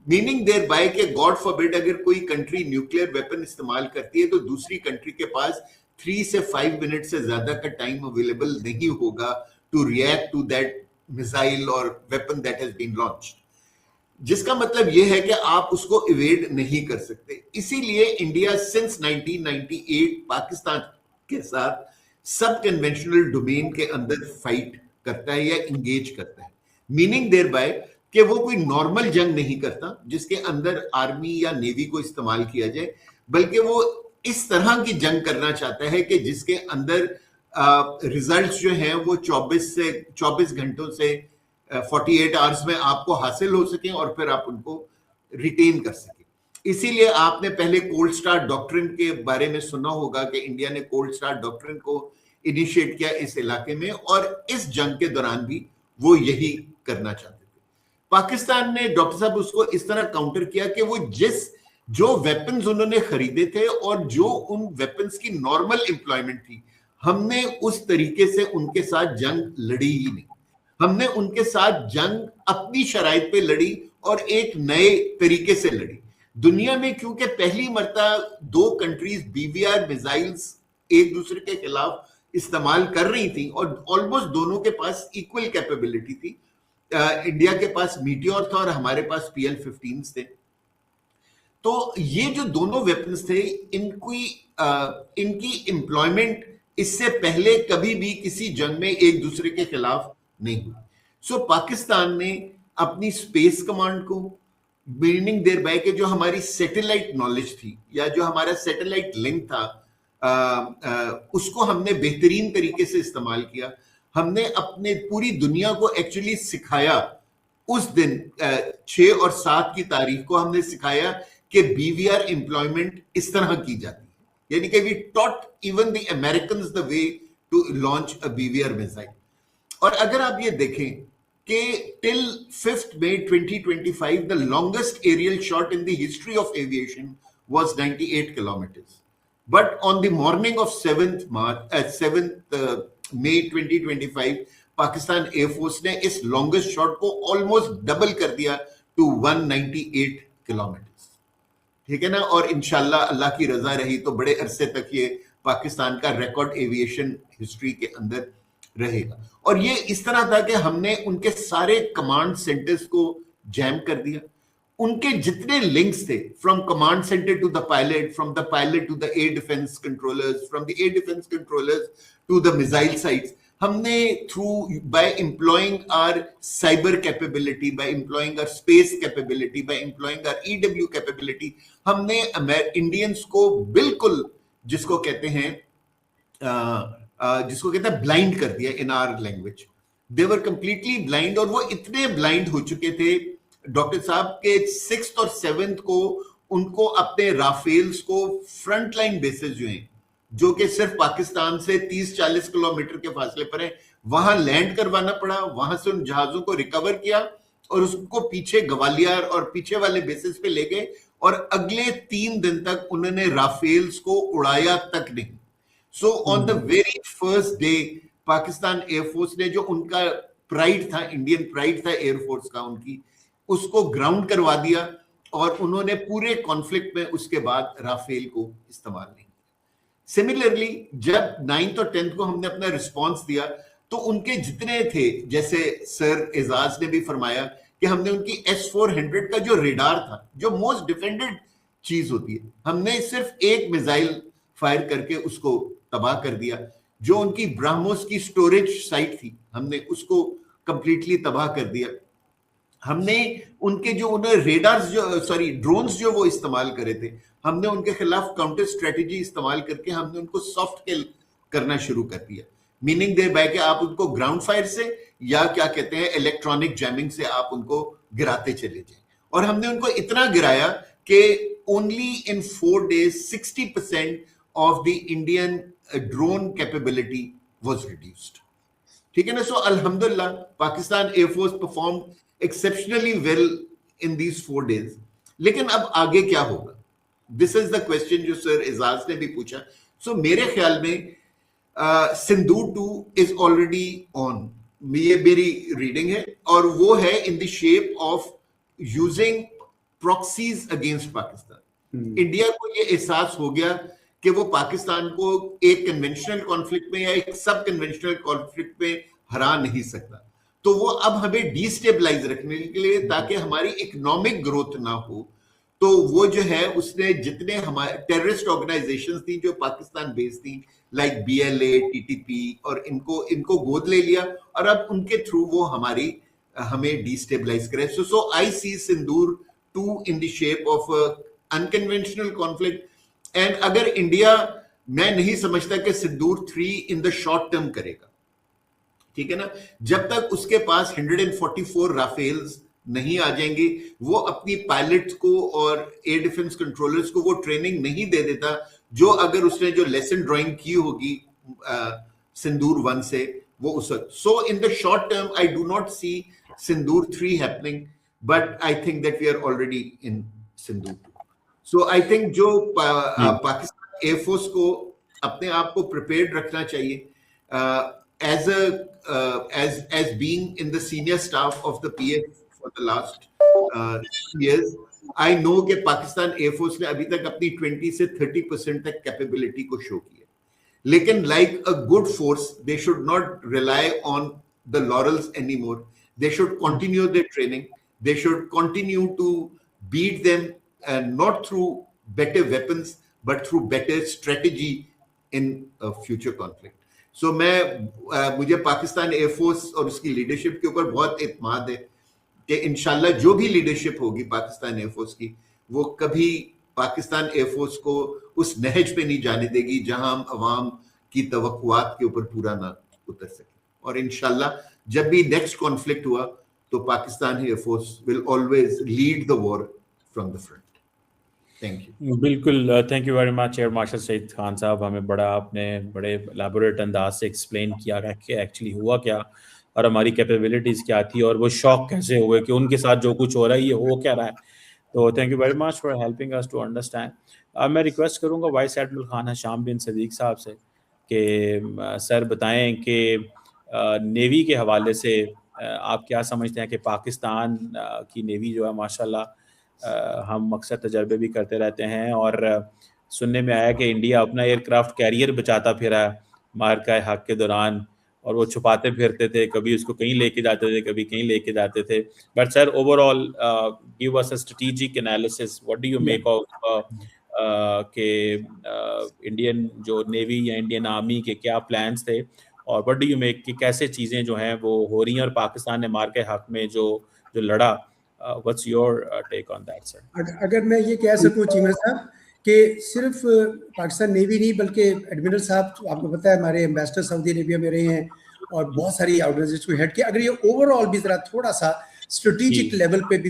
meaning thereby के गॉड फॉरबिड अगर कोई कंट्री न्यूक्लियर वेपन इस्तेमाल करती है तो दूसरी कंट्री के पास 3 से 5 मिनट से ज्यादा का टाइम अवेलेबल नहीं होगा to react to that missile और weapon that has been launched, जिसका मतलब यह है कि आप उसको इवेड नहीं कर सकते। इसीलिए इंडिया सिंस 1998 पाकिस्तान के साथ सब कन्वेंशनल डोमेन के अंदर फाइट करता है या इंगेज करता है, मीनिंग देयर बाय कि वो कोई नॉर्मल जंग नहीं करता जिसके अंदर आर्मी या नेवी को इस्तेमाल किया जाए, बल्कि वो इस तरह की जंग करना चाहता है कि जिसके अंदर रिजल्ट्स जो हैं वो 24 घंटों से 48 आवर्स में आपको हासिल हो सके और फिर आप उनको रिटेन कर सके। इसीलिए आपने पहले कोल्ड स्टार्ट डॉक्ट्रिन के बारे में सुना होगा कि इंडिया ने कोल्ड स्टार्ट डॉक्ट्रिन को इनिशिएट किया इस इलाके में, और इस जंग के दौरान भी वो यही करना चाहते थे। पाकिस्तान ने, डॉक्टर साहब, उसको इस तरह काउंटर किया कि वो जो वेपन्स उन्होंने खरीदे थे और जो उन वेपन्स की नॉर्मल एम्प्लॉयमेंट थी, हमने उस तरीके से उनके साथ जंग लड़ी ही नहीं। हमने उनके साथ जंग अपनी शराइत पे लड़ी और एक नए तरीके से लड़ी। दुनिया में क्योंकि पहली मर्तबा 2 कंट्रीज बीवीआर मिसाइल्स एक दूसरे के खिलाफ इस्तेमाल कर रही थी और ऑलमोस्ट दोनों के पास इक्वल कैपेबिलिटी थी। इंडिया के पास मीटियोर था और हमारे पास PL-15 थे। तो ये जो दोनों वेपन्स थे इनकी एम्प्लॉयमेंट इससे पहले कभी भी किसी जंग में एक दूसरे के खिलाफ नहीं हुई। सो पाकिस्तान ने अपनी स्पेस कमांड को, मीनिंग देयर बाय के जो हमारी सैटेलाइट नॉलेज थी या जो हमारा सैटेलाइट लिंक था, उसको हमने बेहतरीन तरीके से इस्तेमाल किया। हमने अपने पूरी दुनिया को एक्चुअली सिखाया उस दिन 6 और 7 की तारीख को हमने सिखाया कि बीवीआर एम्प्लॉयमेंट इस तरह की जाती है, यानी कि we taught even the Americans the way to launch a BVR missile. और अगर आप ये देखें कि till 5th May 2025 the longest aerial shot in the history of aviation was 98 kilometers, but on the morning of 7th May 2025 Pakistan air force ने इस longest shot को almost double कर दिया टू 198 किलोमीटर्स, ठीक है ना। और इंशाल्लाह अल्लाह की रजा रही तो बड़े अरसे तक ये पाकिस्तान का रिकॉर्ड एविएशन हिस्ट्री के अंदर रहेगा। और ये इस तरह था कि हमने उनके सारे कमांड सेंटर्स को जैम कर दिया। उनके जितने लिंक्स थे, from command centre to the pilot, from the pilot to the air defence controllers, from the air defence controllers to the missile sites, हमने by employing our cyber capability, by employing our space capability, by employing our EW capability, हमने Indians को बिल्कुल, जिसको कहते हैं जिसको कहते हैं ब्लाइंड कर दिया in our language. They were completely blind, और वो इतने ब्लाइंड हो चुके थे डॉक्टर साहब के 6th और 7th को उनको अपने राफेल्स को फ्रंट लाइन बेसिस जो हैं, जो कि सिर्फ पाकिस्तान से 30-40 किलोमीटर के फासले पर है, वहां लैंड करवाना पड़ा। वहां से उन जहाजों को रिकवर किया और उसको पीछे ग्वालियर और पीछे वाले बेसिस पे ले गए, और अगले 3 दिन तक उन्होंने राफेल्स को उड़ाया तक नहीं। So on the very first day Pakistan air force ने, जो उनका प्राइड था, इंडियन प्राइड था एयरफोर्स का उनकी, उसको ग्राउंड करवा दिया, और उन्होंने पूरे कॉन्फ्लिक्ट में उसके बाद राफेल को इस्तेमाल नहीं। सिमिलरली जब 9th और 10th को हमने अपना रिस्पॉन्स दिया, तो उनके जितने थे, जैसे सर एजाज ने भी फरमाया कि हमने उनकी S-400 का जो रेडार था, जो मोस्ट डिफेंडेड चीज होती है, हमने सिर्फ एक मिसाइल फायर करके उसको तबाह कर दिया। जो उनकी ब्राह्मोस की स्टोरेज साइट थी, हमने उसको कंप्लीटली तबाह कर दिया। हमने उनके जो उन्हें रेडार्स ड्रोन्स जो वो इस्तेमाल करे थे, हमने उनके खिलाफ काउंटर स्ट्रेटेजी इस्तेमाल करके हमने उनको सॉफ्ट किल करना शुरू कर दिया। मीनिंग दे बाय कि आप उनको ग्राउंड फायर से या क्या कहते हैं इलेक्ट्रॉनिक जैमिंग से आप उनको गिराते चले जाए। और हमने उनको इतना गिराया कि only in 4 days 60% of the Indian drone capability was reduced. ठीक है ना। सो अल्हम्दुलिल्लाह Pakistan air force perform exceptionally well in these 4 days। लेकिन अब आगे क्या होगा, दिस इज द क्वेश्चन जो सर एजाज ने भी पूछा। सो मेरे ख्याल में सिंदूर 2 इज ऑलरेडी ऑन, ये मेरी रीडिंग है, और वो है in the shape of using proxies against Pakistan. India को ये एहसास हो गया कि वो पाकिस्तान को एक कन्वेंशनल कॉन्फ्लिक्ट में या एक सब कन्वेंशनल कॉन्फ्लिक्ट में हरा नहीं सकता। तो वो अब हमें डिस्टेबलाइज रखने के लिए, ताकि हमारी इकोनॉमिक ग्रोथ ना हो, तो वो जो है उसने जितने हमारे टेररिस्ट ऑर्गेनाइजेशंस थी जो पाकिस्तान बेस्ड थी, लाइक BLA, TTP, और इनको गोद ले लिया, और अब उनके थ्रू वो हमें डिस्टेबलाइज करे। सो आई सी सिंदूर 2 in the shape of unconventional conflict. And अगर इंडिया, मैं नहीं समझता कि सिंदूर 3 इन द शॉर्ट टर्म करेगा, ठीक है ना, जब तक उसके पास 144 राफेल्स नहीं आ जाएंगे, वो अपनी पायलट्स को और एयर डिफेंस कंट्रोलर्स को वो ट्रेनिंग नहीं दे देता, जो अगर उसने जो लेसन ड्राइंग की होगी सिंदूर 1 से, वो उस वक्त। So in the short term I do not see Sindoor 3 happening, but I think that we are already in Sindoor 2। So I think जो पाकिस्तान एयरफोर्स को अपने आप को प्रिपेयर्ड रखना चाहिए, as being in the senior staff of the PF for the last years, I know कि Pakistan air force ने अभी तक अपनी 20 से 30% तक कैपेबिलिटी को शो किया, लेकिन like a good force they should not rely on the laurels anymore. They should continue their training, they should continue to beat them, and not through better weapons but through better strategy in a future conflict. सो मुझे Pakistan air force और उसकी leadership के ऊपर बहुत इत्मीनान है कि इंशाल्लाह जो भी लीडरशिप होगी पाकिस्तान एयरफोर्स की, वो कभी पाकिस्तान एयरफोर्स को उस नहज पे नहीं जाने देगी जहां हम अवाम की तवक्कुआत के ऊपर पूरा ना उतर सके। और इंशाल्लाह जब भी नेक्स्ट कॉन्फ्लिक्ट हुआ तो Pakistan air force will always lead the war from the front. Thank you. बिल्कुल, thank you very much air marshal Saeed Khan साहब। हमें आपने बड़े एलैबोरेट अंदाज से एक्सप्लेन किया कि एक्चुअली हुआ क्या और हमारी कैपेबिलिटीज़ क्या थी, और वो शॉक कैसे हुए कि उनके साथ जो कुछ हो रहा है ये हो क्या रहा है। तो thank you very much for helping us to understand. मैं रिक्वेस्ट करूँगा वाइस एडमिरल खान हशाम बिन सदीक साहब से कि सर बताएं कि नेवी के हवाले से आप क्या समझते हैं कि पाकिस्तान की नेवी जो है माशाल्लाह, हम अक्सर तजर्बे भी करते रहते हैं, और सुनने में आया कि इंडिया अपना एयरक्राफ्ट कैरियर बचाता फिरा मार्का हक के दौरान, और वो छुपाते फिरते थे, कभी उसको कहीं लेके जाते थे, कभी कहीं लेके जाते थे। But sir overall give us a strategic analysis, what do you make of के इंडियन जो नेवी या इंडियन आर्मी के क्या प्लान्स थे, और व्हाट डू यू मेक कि कैसे चीज़ें जो हैं वो हो रही हैं, और पाकिस्तान ने मार्का हक में जो लड़ा, what's your take on that, sir? अगर मैं ये कह सकूं चीमर साहब कि सिर्फ पाकिस्तान नेवी नहीं बल्कि एडमिरल साहब आपको पता है हमारे एम्बेसडर सऊदी अरेबिया में रहे हैं और बहुत सारी ऑर्गेनाइजेशन को हेड किया। अगर ये ओवरऑल भी जरा थोड़ा सा स्ट्रेटेजिक लेवल पे भी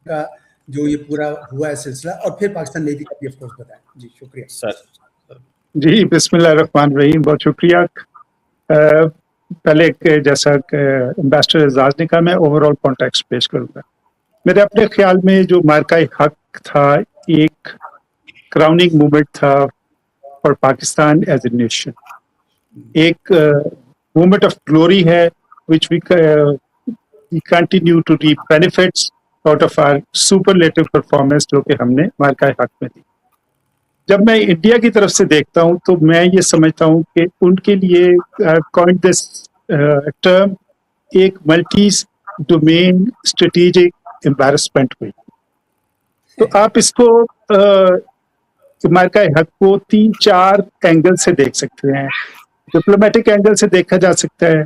का जो ये पूरा हुआ है सिलसिला, और फिर पाकिस्तान नेवी का भी ऑफ कोर्स बताएं। जी शुक्रिया सर। जी बिस्मिल्लाहिर्रहमानिर्रहीम, बहुत शुक्रिया। पहले जैसा एम्बेसडर एजाज ने कहा, मैं ओवरऑल कॉन्टेक्स्ट पेश करूंगा। मेरे अपने ख्याल में जो मार्का हक था एक क्राउनिंग मूवमेंट था for Pakistan as a nation, एक मूवमेंट ऑफ ग्लोरी है which we continue to reap benefits out of our superlative performance जो कि हमने मार्का हक में दी। जब मैं इंडिया की तरफ से देखता हूं तो मैं ये समझता हूं कि उनके लिए कॉइंड दिस टर्म एक मल्टी डोमेन स्ट्रेटेजिक एम्बैरसमेंट हुई। तो आप इसको मार्का हक को 3-4 एंगल से देख सकते हैं। डिप्लोमेटिक एंगल से देखा जा सकता है,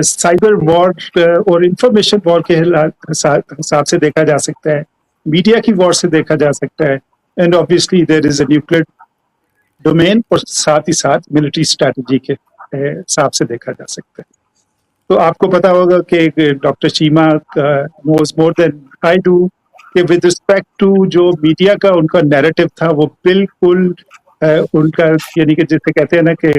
साइबर वॉर और इंफॉर्मेशन वॉर के हिसाब से देखा जा सकता है, मीडिया की वॉर से देखा जा सकता है, and obviously there is a nuclear domain, और साथ ही साथ मिलिट्री स्ट्रैटेजी के हिसाब से देखा जा सकता है। तो आपको पता होगा कि doctor Cheema knows more than I do कि विद रिस्पेक्ट टू जो मीडिया का उनका नैरेटिव था वो बिल्कुल उनका, यानी कि जिसे कहते हैं ना कि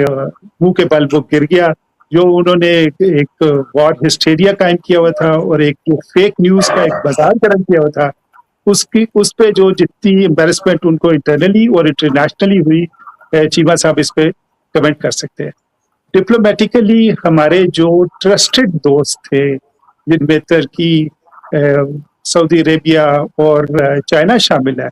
मुंह के बल वो गिर गया। जो उन्होंने एक वॉर हिस्टेरिया कायम किया हुआ था और एक जो फेक न्यूज का एक बाजार गर्म किया हुआ था, उस पे जो जितनी एम्बेरसमेंट उनको इंटरनली और इंटरनेशनली हुई, चीमा साहब इस पे कमेंट कर सकते हैं। डिप्लोमेटिकली हमारे जो ट्रस्टेड दोस्त थे जिनमें तुर्की, सऊदी अरेबिया और चाइना शामिल है,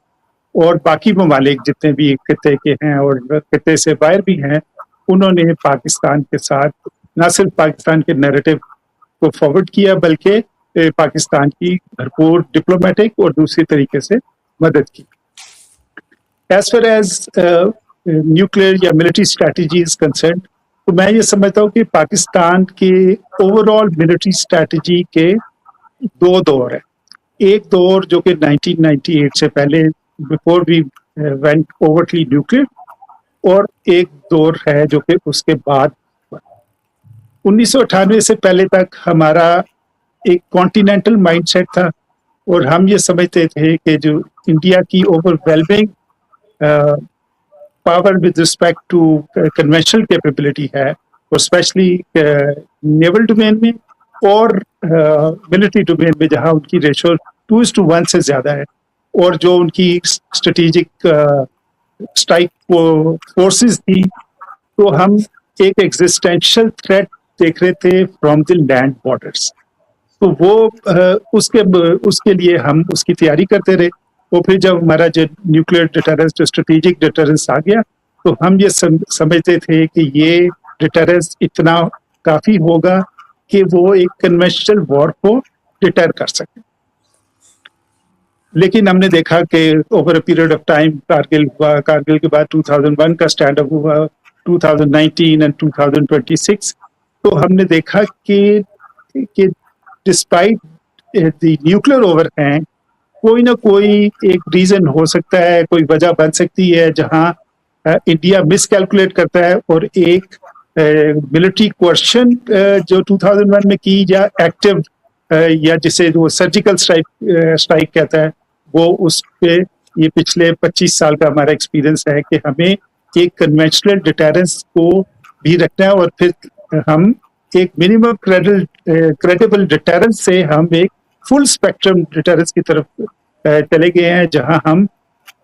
और बाकी ममालिक जितने भी खिते के हैं और खिते से बाहर भी हैं, उन्होंने पाकिस्तान के साथ न सिर्फ पाकिस्तान के नैरेटिव को फॉरवर्ड किया बल्कि पाकिस्तान की भरपूर डिप्लोमेटिक और दूसरी तरीके से मदद की। एज फार एज न्यूक्लियर या मिलिट्री स्ट्रैटेजी इज कंसर्न, तो मैं ये समझता हूँ कि पाकिस्तान के ओवरऑल मिलिट्री स्ट्रैटेजी के 2 दौर है। एक दौर जो कि 1998 से पहले, before we went overtly nuclear, और एक दौर है जो कि उसके बाद 1998 से पहले तक हमारा एक कॉन्टिनेंटल माइंडसेट था, और हम ये समझते थे कि जो इंडिया की overwhelming power with respect to conventional capability है, और स्पेशली नेवल डोमेन में और मिलिट्री डोमेन में, जहां उनकी रेशो 2:1 से ज्यादा है, और जो उनकी स्ट्रेटेजिक स्ट्राइक फोर्सेस थी, तो हम एक एग्जिस्टेंशियल थ्रेट देख रहे थे फ्रॉम द लैंड बॉर्डर्स। तो वो उसके लिए हम उसकी तैयारी करते रहे। तो फिर जब हमारा जो न्यूक्लियर डिटरेंस, जो स्ट्रेटेजिक डिटरेंस आ गया, तो हम ये समझते थे कि ये डिटरेंस इतना काफी होगा कि वो एक कन्वेंशनल वॉर को डिटर कर सके। लेकिन हमने देखा कि over a period of time Kargil हुआ, कारगिल के बाद 2001 का स्टैंड अप हुआ, 2019 एंड 2026, तो हमने देखा कि डिस्पाइट द न्यूक्लियर ओवरहैंग, कोई ना कोई एक रीजन हो सकता है, कोई वजह बन सकती है जहां इंडिया मिसकैलकुलेट करता है, और एक मिलिट्री क्वेश्चन जो 2001 में की, या एक्टिव या जिसे वो सर्जिकल स्ट्राइक कहता है, वो उस पे ये पिछले 25 साल का हमारा एक्सपीरियंस है कि हमें एक कन्वेंशनल डिटरेंस को भी रखना है, और फिर हम एक मिनिमम क्रेडिबल डिटरेंस से हम एक फुल स्पेक्ट्रम डिटरेंस की तरफ चले गए हैं, जहां हम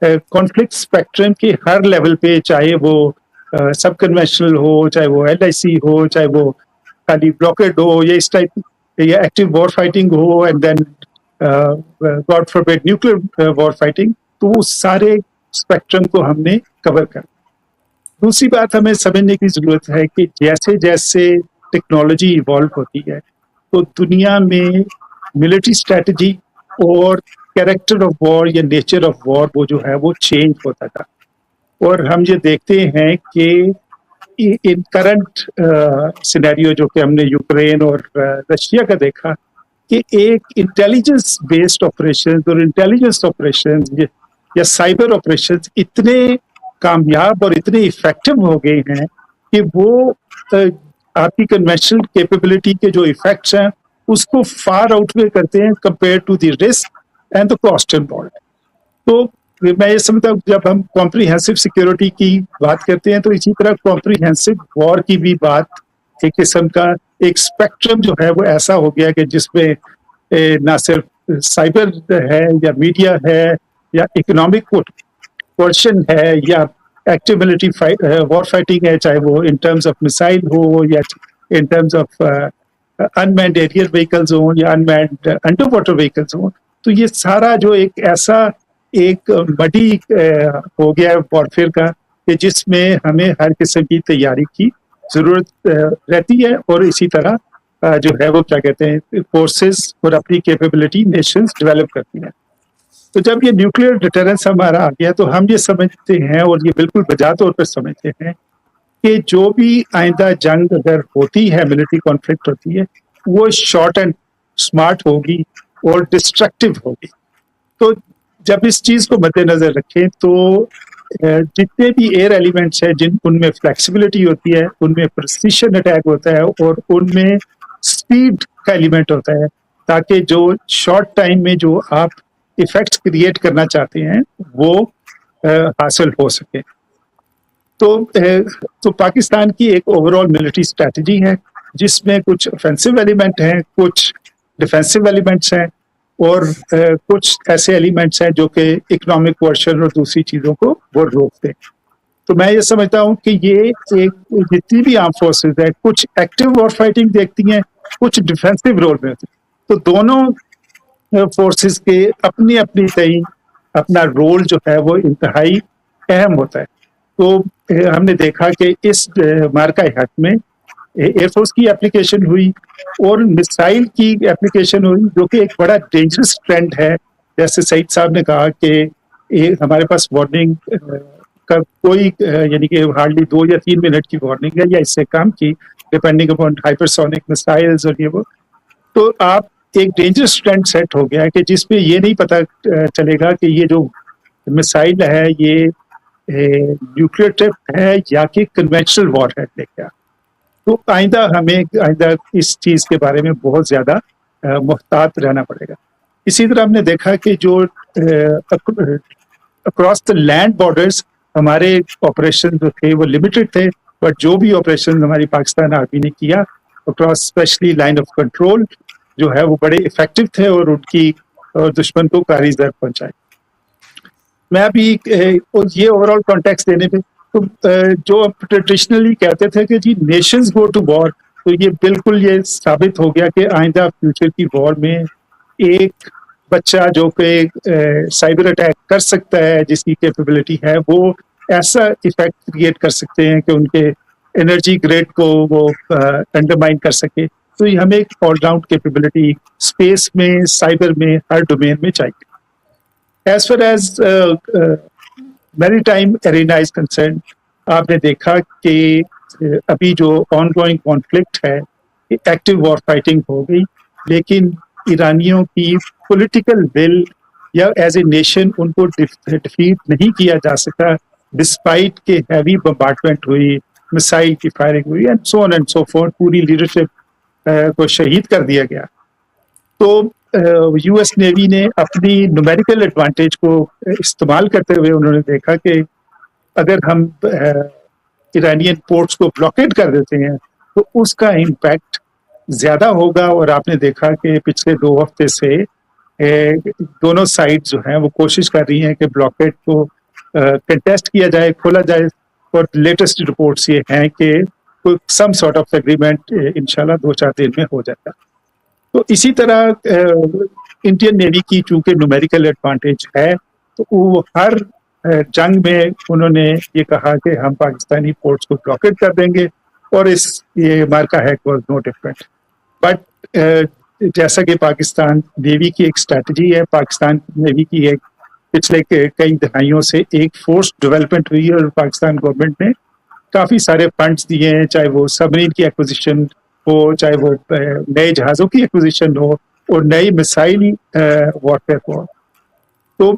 कॉन्फ्लिक्ट स्पेक्ट्रम के हर लेवल पे, चाहे वो सब कन्वेंशनल हो, चाहे वो LIC हो, चाहे वो खाली ब्लॉकेड हो, या इस टाइप, या एक्टिव वॉर फाइटिंग हो, and then God forbid nuclear war fighting, तो वो सारे स्पेक्ट्रम को हमने कवर कर। दूसरी बात हमें समझने की जरूरत है कि जैसे जैसे टेक्नोलॉजी इवॉल्व होती है, तो दुनिया में मिलिट्री स्ट्रैटेजी और कैरेक्टर ऑफ वॉर या नेचर ऑफ वॉर वो जो है वो चेंज होता था। और हम ये देखते हैं कि इन करंट सिनेरियो जो कि हमने यूक्रेन और रशिया का देखा, कि एक इंटेलिजेंस बेस्ड ऑपरेशन और इंटेलिजेंस ऑपरेशन या साइबर ऑपरेशंस इतने कामयाब और इतने इफेक्टिव हो गए हैं कि वो आपकी कन्वेंशनल कैपेबिलिटी के जो इफेक्ट्स हैं उसको फार आउटवे करते हैं compare to the risk and the cost involve. तो मैं ये समझता हूँ जब हम कॉम्प्रिहेंसिव सिक्योरिटी की बात करते हैं तो इसी तरह कॉम्प्रिहेंसिव वॉर की भी बात एक किस्म का एक स्पेक्ट्रम जो है वो ऐसा हो गया कि जिसमें ना सिर्फ साइबर है या मीडिया है या इकोनॉमिक क्वेश्चन है या एक्टिव मिलिट्री वॉर फाइटिंग है, चाहे वो इन टर्म्स ऑफ मिसाइल हो या in terms of unmanned aerial vehicles हो या अनमैन्ड अंडर वाटर व्हीकल्स हो। तो ये सारा जो एक ऐसा एक बड़ी हो गया है वॉरफेयर का कि जिसमें हमें हर किस्म की तैयारी की जरूरत रहती है और इसी तरह जो है वो क्या कहते हैं फोर्सेस और अपनी कैपेबिलिटी नेशंस डेवलप करती हैं। तो जब ये न्यूक्लियर डिटरेंस हमारा आ गया तो हम ये समझते हैं और ये बिल्कुल बजा तौर पर समझते हैं कि जो भी आइंदा जंग अगर होती है, मिलिट्री कॉन्फ्लिक्ट होती है, वो शॉर्ट एंड स्मार्ट होगी और डिस्ट्रक्टिव होगी। तो जब इस चीज को मद्देनजर रखें तो जितने भी एयर एलिमेंट्स हैं जिन उनमें फ्लेक्सिबिलिटी होती है, उनमें प्रिसिशन अटैक होता है और उनमें स्पीड का एलिमेंट होता है ताकि जो शॉर्ट टाइम में जो आप इफेक्ट्स क्रिएट करना चाहते हैं वो हासिल हो सके। तो पाकिस्तान की एक ओवरऑल मिलिट्री स्ट्रेटजी है जिसमें कुछ ऑफेंसिव एलिमेंट हैं, कुछ डिफेंसिव एलिमेंट्स हैं और कुछ ऐसे एलिमेंट्स हैं जो कि इकोनॉमिक वर्शन और दूसरी चीजों को वो रोकते हैं। तो मैं ये समझता हूँ कि ये एक जितनी भी आर्म फोर्सेस है कुछ एक्टिव वॉर फाइटिंग देखती हैं, कुछ डिफेंसिव रोल में होती है। तो दोनों फोर्सेस के अपनी अपनी तय अपना रोल जो है वो इंतहाई अहम होता है। तो हमने देखा कि इस मार्का हक में एयरफोर्स की एप्लीकेशन हुई और मिसाइल की एप्लीकेशन हुई जो कि एक बड़ा डेंजरस ट्रेंड है। जैसे सईद साहब ने कहा कि हमारे पास वार्निंग का कोई यानी कि हार्डली 2 या 3 मिनट की वार्निंग है या इससे कम की डिपेंडिंग अपॉन हाइपरसोनिक मिसाइल्स और ये वो। तो आप एक डेंजरस ट्रेंड सेट हो गया है कि जिसपे ये नहीं पता चलेगा कि ये जो मिसाइल है ये न्यूक्लियर ट्रिप है या कि कन्वेंशनल वॉर है क्या। तो आइंदा इस चीज के बारे में बहुत ज्यादा मुहतात रहना पड़ेगा। इसी तरह हमने देखा कि जो अक्रॉस द लैंड बॉर्डर्स हमारे ऑपरेशन जो थे वो लिमिटेड थे, बट जो भी ऑपरेशन हमारी पाकिस्तान आर्मी ने किया across specially line of control जो है वो बड़े इफेक्टिव थे और उनकी दुश्मन को कारी जर पहुंचाई। मैं अभी ये ओवरऑल कॉन्टेक्स्ट देने पे तो जो ट्रेडिशनली कहते थे कि जी नेशंस गो टू वॉर, तो ये बिल्कुल ये साबित हो गया कि आइंदा फ्यूचर की वॉर में एक बच्चा जो कि साइबर अटैक कर सकता है जिसकी कैपेबिलिटी है वो ऐसा इफेक्ट क्रिएट कर सकते हैं कि उनके एनर्जी ग्रिड को वो अंडरमाइन कर सके। तो ये हमें एक ऑलराउंड कैपेबिलिटी स्पेस में, साइबर में, हर डोमेन में चाहिए। As far as maritime arena is concern, आपने देखा कि अभी जो ऑनगोइंग कॉन्फ्लिक्ट है एक्टिव वॉर फाइटिंग हो गई, लेकिन ईरानियों की पॉलिटिकल विल या एज ए नेशन उनको डिफीट नहीं किया जा सका डिस्पाइट के हैवी बम्बार्डमेंट हुई, मिसाइल की फायरिंग हुई and so on and so forth, पूरी लीडरशिप को शहीद कर दिया गया। तो यूएस नेवी ने अपनी न्यूमेरिकल एडवांटेज को इस्तेमाल करते हुए उन्होंने देखा कि अगर हम ईरानियन पोर्ट्स को ब्लॉकेड कर देते हैं तो उसका इम्पैक्ट ज्यादा होगा। और आपने देखा कि पिछले 2 हफ्ते से दोनों साइड जो हैं वो कोशिश कर रही हैं कि ब्लॉकेड को कंटेस्ट किया जाए, खोला जाए, और लेटेस्ट रिपोर्ट्स ये हैं कि कोई सम सॉर्ट ऑफ एग्रीमेंट इंशाल्लाह 2-4 दिन में हो जाएगा। तो इसी तरह इंडियन नेवी की चूंकि न्यूमेरिकल एडवांटेज है तो वो हर जंग में उन्होंने ये कहा कि हम पाकिस्तानी पोर्ट्स को ब्लॉकेट कर देंगे, और ये मार्का हैक वाज नो डिफरेंट। बट जैसा कि पाकिस्तान नेवी की एक स्ट्रैटेजी है, पाकिस्तान नेवी की एक पिछले कई दहाइयों से एक फोर्स डेवलपमेंट हुई है और पाकिस्तान गवर्नमेंट ने काफी सारे फंड्स दिए हैं, चाहे वो सबमरीन की एक्विजिशन हो, चाहे वो नए जहाज़ों की एक्विजिशन हो और नई मिसाइल वॉरफेयर हो। तो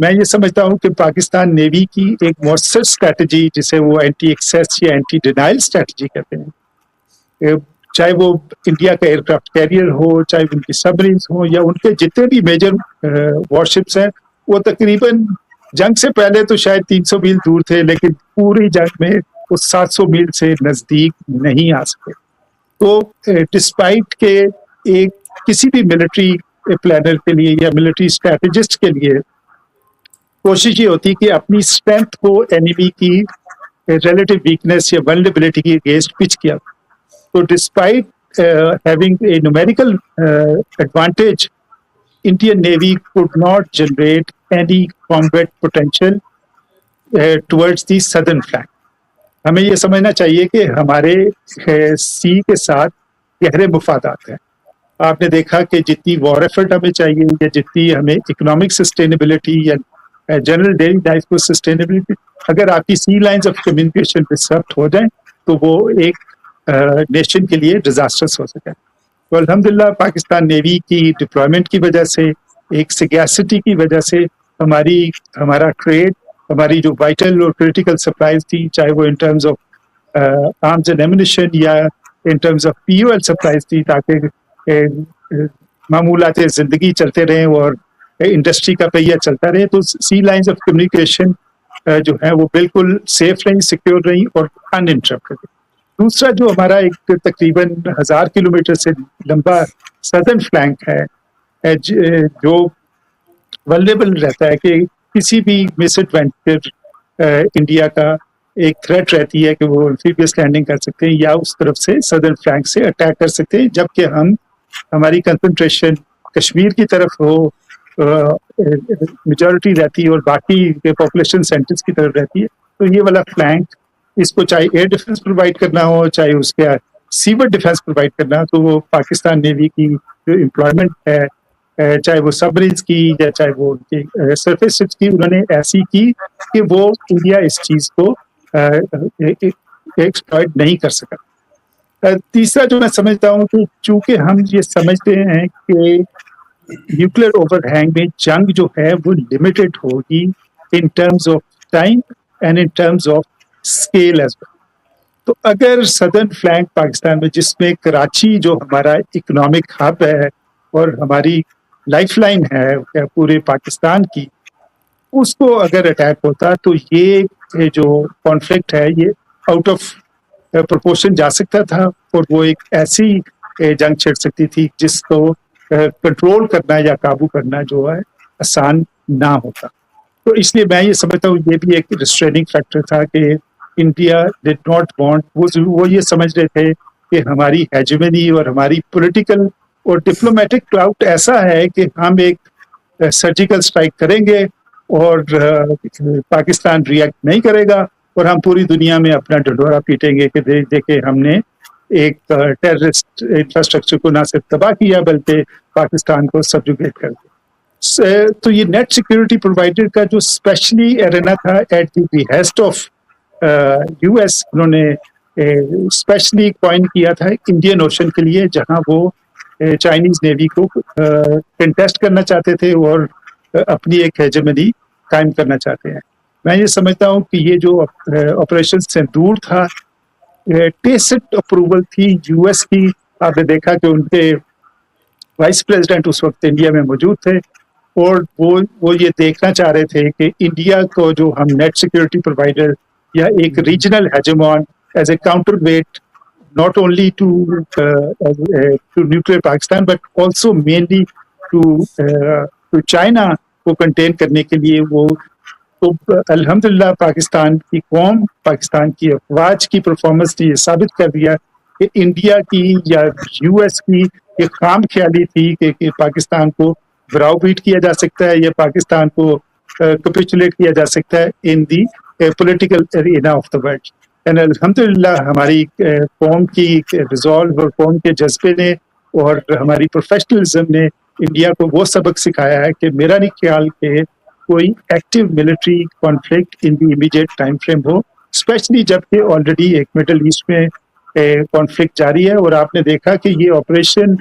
मैं ये समझता हूँ कि पाकिस्तान नेवी की एक मौसर स्ट्रैटेजी, जिसे वो एंटी एक्सेस या एंटी डिनाइल स्ट्रैटेजी कहते हैं, चाहे वो इंडिया का एयरक्राफ्ट कैरियर हो, चाहे उनकी सबमरीन हो, या उनके जितने भी मेजर वॉरशिप्स हैं, वो तकरीबन जंग से पहले तो शायद 300 मील दूर थे, लेकिन पूरी जंग में वो 700 मील से नजदीक नहीं आ सके। तो डिस्पाइट के एक किसी भी मिलिट्री प्लानर के लिए या मिलिट्री स्ट्रैटेजिस्ट के लिए कोशिश ये होती है कि अपनी स्ट्रेंथ को एनिमी की रिलेटिव वीकनेस या वल्नरेबिलिटी के अगेंस्ट पिच किया। So despite having a numerical advantage, Indian Navy could not generate any combat potential towards the southern flank. हमें ये समझना चाहिए कि हमारे सी के साथ गहरे मुफादात हैं। आपने देखा कि जितनी वॉर एफर्ट हमें चाहिए या जितनी हमें इकोनॉमिक सस्टेनेबिलिटी या जनरल डेली लाइफ को सस्टेनेबिलिटी, अगर आपकी सी लाइंस ऑफ कम्युनिकेशन डिसरप्ट हो जाए तो वो एक नेशन के लिए डिजास्टर्स हो सके। तो अल्हम्दुलिल्लाह पाकिस्तान नेवी की डिप्लॉयमेंट की वजह से, एक सिगैसिटी की वजह से हमारा ट्रेड, हमारी जो वाइटल और क्रिटिकल सप्लाईज थी, चाहे वो in terms of arms and ammunition या in terms of POL supplies थी, ताकि मामूलात जिंदगी चलते रहें और इंडस्ट्री का पहिया चलता रहे, तो सी लाइंस ऑफ कम्युनिकेशन जो है वो बिल्कुल सेफ रही, सिक्योर रही और अनइंटरप्टेड। दूसरा जो हमारा एक तकरीबन 1000 किलोमीटर से लंबा सदर्न फ्लैंक है, जो वल्नरेबल रहता है कि किसी भी मिसएडवेंचर इंडिया का एक थ्रेट रहती है कि वो एम्फीबियस लैंडिंग कर सकते हैं या उस तरफ से सदर्न फ्लैंक से अटैक कर सकते हैं, जबकि हमारी कंसंट्रेशन कश्मीर की तरफ हो, मेजॉरिटी रहती है और बाकी के पॉपुलेशन सेंटर्स की तरफ रहती है। तो ये वाला फ्लैंक, इसको चाहे एयर डिफेंस प्रोवाइड करना हो, चाहे उसके सीवर डिफेंस प्रोवाइड करना, तो वो पाकिस्तान नेवी की जो एम्प्लॉयमेंट है, चाहे वो सबमरीन्स की या चाहे वो सरफेस शिप्स की, उन्होंने ऐसी की कि वो इंडिया इस चीज को एक्सप्लॉइट नहीं कर सका। तीसरा जो मैं समझता हूँ कि चूंकि हम ये समझते हैं कि न्यूक्लियर ओवरहैंग में जंग जो है वो लिमिटेड होगी in terms of time and in terms of scale as well. तो अगर सदर्न फ्लैंक पाकिस्तान में, जिसमें कराची जो हमारा इकोनॉमिक हब है और हमारी लाइफलाइन है पूरे पाकिस्तान की, उसको अगर अटैक होता तो ये जो कॉन्फ्लिक्ट है ये आउट ऑफ प्रोपोर्शन जा सकता था और वो एक ऐसी जंग छिड़ सकती थी जिसको कंट्रोल करना या काबू करना जो है आसान ना होता। तो इसलिए मैं ये समझता हूँ ये भी एक रिस्ट्रेनिंग फैक्टर था कि इंडिया डिड नॉट वांट, वो ये समझ रहे थे कि हमारी हेजेमनी और हमारी पॉलिटिकल और डिप्लोमेटिक क्लाउट ऐसा है कि हम एक सर्जिकल स्ट्राइक करेंगे और पाकिस्तान रिएक्ट नहीं करेगा और हम पूरी दुनिया में अपना ढिंढोरा पीटेंगे कि देखे हमने एक टेररिस्ट इंफ्रास्ट्रक्चर को ना सिर्फ तबाह किया बल्कि पाकिस्तान को सबजुगेट कर दिया। तो ये नेट सिक्योरिटी प्रोवाइडर का जो स्पेशली एरेना था at the behest of US, उन्होंने स्पेशली कॉइन किया था इंडियन ओशन के लिए, जहां वो चाइनीज नेवी को कंटेस्ट करना चाहते थे और अपनी एक हेजेमनी कायम करना चाहते हैं। मैं ये समझता हूँ कि ये जो ऑपरेशन सिंदूर था, टेसिट अप्रूवल थी US की। आपने देखा कि उनके वाइस प्रेसिडेंट उस वक्त इंडिया में मौजूद थे और वो ये देखना चाह रहे थे कि इंडिया को जो हम नेट सिक्योरिटी प्रोवाइडर या एक regional hegemon as a counterweight not only to nuclear Pakistan but also mainly to China को कंटेन करने के लिए वो, तो अल्हम्दुलिल्लाह पाकिस्तान की कौम, पाकिस्तान की अफवाज की परफॉर्मेंस ने ये साबित कर दिया कि इंडिया की या US की ये खाम ख्याली थी कि पाकिस्तान को ब्राउबीट किया जा सकता है या पाकिस्तान को कैपिचुलेट किया जा सकता है in the political arena of the world. And अल्हम्दुलिल्लाह हमारी कौम की रिजॉल्व और कौम के जज्बे ने और हमारी प्रोफेशनलिज्म ने इंडिया को वो सबक सिखाया है कि मेरा नहीं ख्याल कि कोई active military conflict in the immediate time frame हो, स्पेशली जबकि ऑलरेडी एक मिडल ईस्ट में कॉन्फ्लिक्ट जारी है। और आपने देखा कि ये ऑपरेशन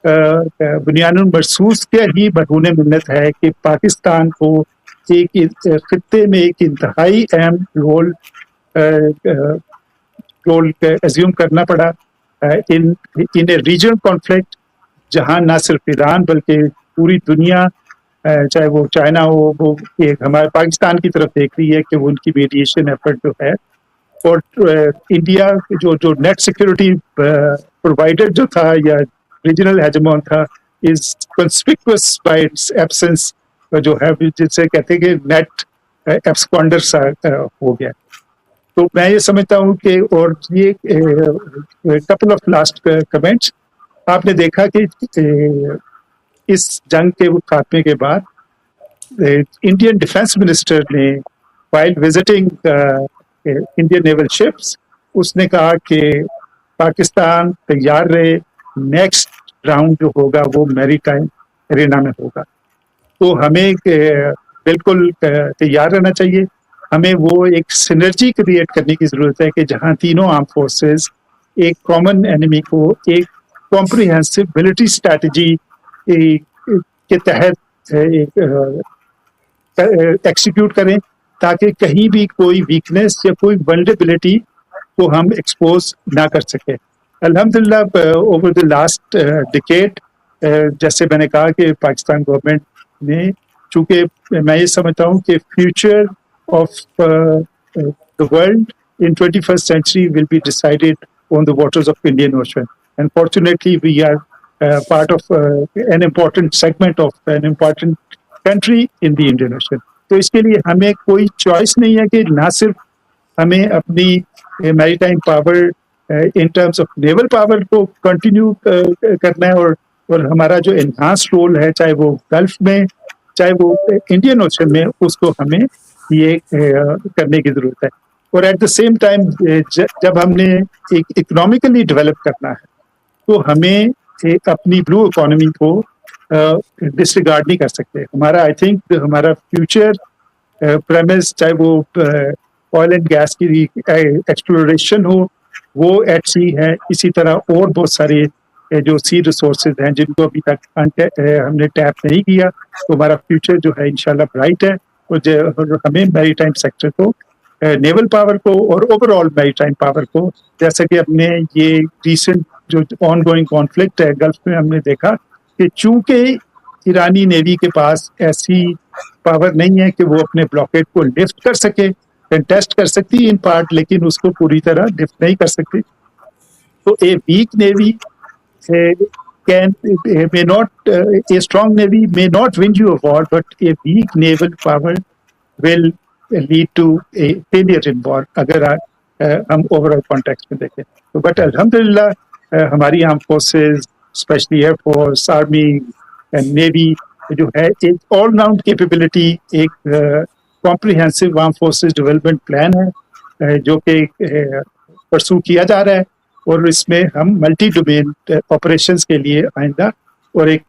बुनियानुल मरसूस के ही मरहून मिन्नत है कि पाकिस्तान को एक खित्ते में एक इंतहाई अहम रोल एज्यूम करना पड़ा इन ए रीजनल कॉन्फ्लिक्ट, जहां ना सिर्फ ईरान बल्कि पूरी दुनिया, चाहे वो चाइना हो, वो एक हमारे पाकिस्तान की तरफ देख रही है कि वो उनकी मीडिएशन एफर्ट जो है, और इंडिया जो नेट सिक्योरिटी प्रोवाइडर जो था या रीजनल हेजेमोन था, is conspicuous bye it's absence, जो है जिसे कहते हैं कि नेट एब्सकॉन्डर सा हो गया। तो मैं ये समझता हूँ कि, और ये कपल ऑफ लास्ट कमेंट्स, आपने देखा कि इस जंग के खात्मे के बाद इंडियन डिफेंस मिनिस्टर ने while visiting Indian naval ships, उसने कहा कि पाकिस्तान तैयार रहे, नेक्स्ट राउंड जो होगा वो मैरीटाइम एरिना में होगा। तो हमें बिल्कुल तैयार रहना चाहिए। हमें वो एक सिनर्जी क्रिएट करने की जरूरत है कि जहां तीनों आर्म फोर्सेस एक कॉमन एनिमी को एक कॉम्प्रिहेंसिव मिलिट्री स्ट्रैटेजी के तहत एक्सिक्यूट करें, ताकि कहीं भी कोई वीकनेस या कोई वल्नरेबिलिटी को हम एक्सपोज ना कर सके। अल्हम्दुलिल्लाह ओवर द लास्ट डिकेड, जैसे मैंने कहा कि पाकिस्तान गवर्नमेंट ने, चूंकि मैं ये समझता हूँ कि future of the world in 21st century will be decided on the waters of Indian Ocean, and fortunately we are part of an important segment of an important country in the Indian Ocean. तो इसके लिए हमें कोई choice नहीं है कि ना सिर्फ हमें अपनी maritime power in terms of naval power को कंटिन्यू करना है, और हमारा जो एनहांस रोल है, चाहे वो गल्फ में चाहे वो इंडियन ओशन में, उसको हमें ये करने की जरूरत है। और एट द सेम टाइम जब हमने एक इकोनॉमिकली डेवलप करना है, तो हमें एक अपनी ब्लू इकोनॉमी को डिसरिगार्ड नहीं कर सकते। हमारा, आई थिंक हमारा फ्यूचर प्रेमिस, चाहे वो ऑयल एंड गैस की एक्सप्लोरेशन हो, वो एट सी है। इसी तरह और बहुत सारे जो सी रिसोर्सेज हैं जिनको अभी तक हमने टैप नहीं किया, तो हमारा फ्यूचर जो है इंशाल्लाह ब्राइट है। और हमें मैरीटाइम सेक्टर को, नेवल पावर को और ओवरऑल मैरीटाइम पावर को, जैसा कि हमने ये रिसेंट जो ऑनगोइंग कॉन्फ्लिक्ट है गल्फ में, हमने देखा कि चूंकि ईरानी नेवी के पास ऐसी पावर नहीं है कि वो अपने ब्लॉकेट को लिफ्ट कर सके, कंटेस्ट कर सकती है इन पार्ट, लेकिन उसको पूरी तरह लिफ्ट नहीं कर सकती। तो a weak navy may not, a strong navy may not win you a war, but a weak naval power will lead to a failure in war, अगर हम ओवरऑल कॉन्टेक्स्ट में देखें तो। बट अल्हम्दुलिल्लाह हमारी arm forces, specially air force, army and navy जो है, एक ऑल राउंड कैपेबिलिटी, एक comprehensive arm forces development plan है जो कि परसू किया जा रहा है, और इसमें हम मल्टी डोमेन ऑपरेशंस के लिए आइंदा, और एक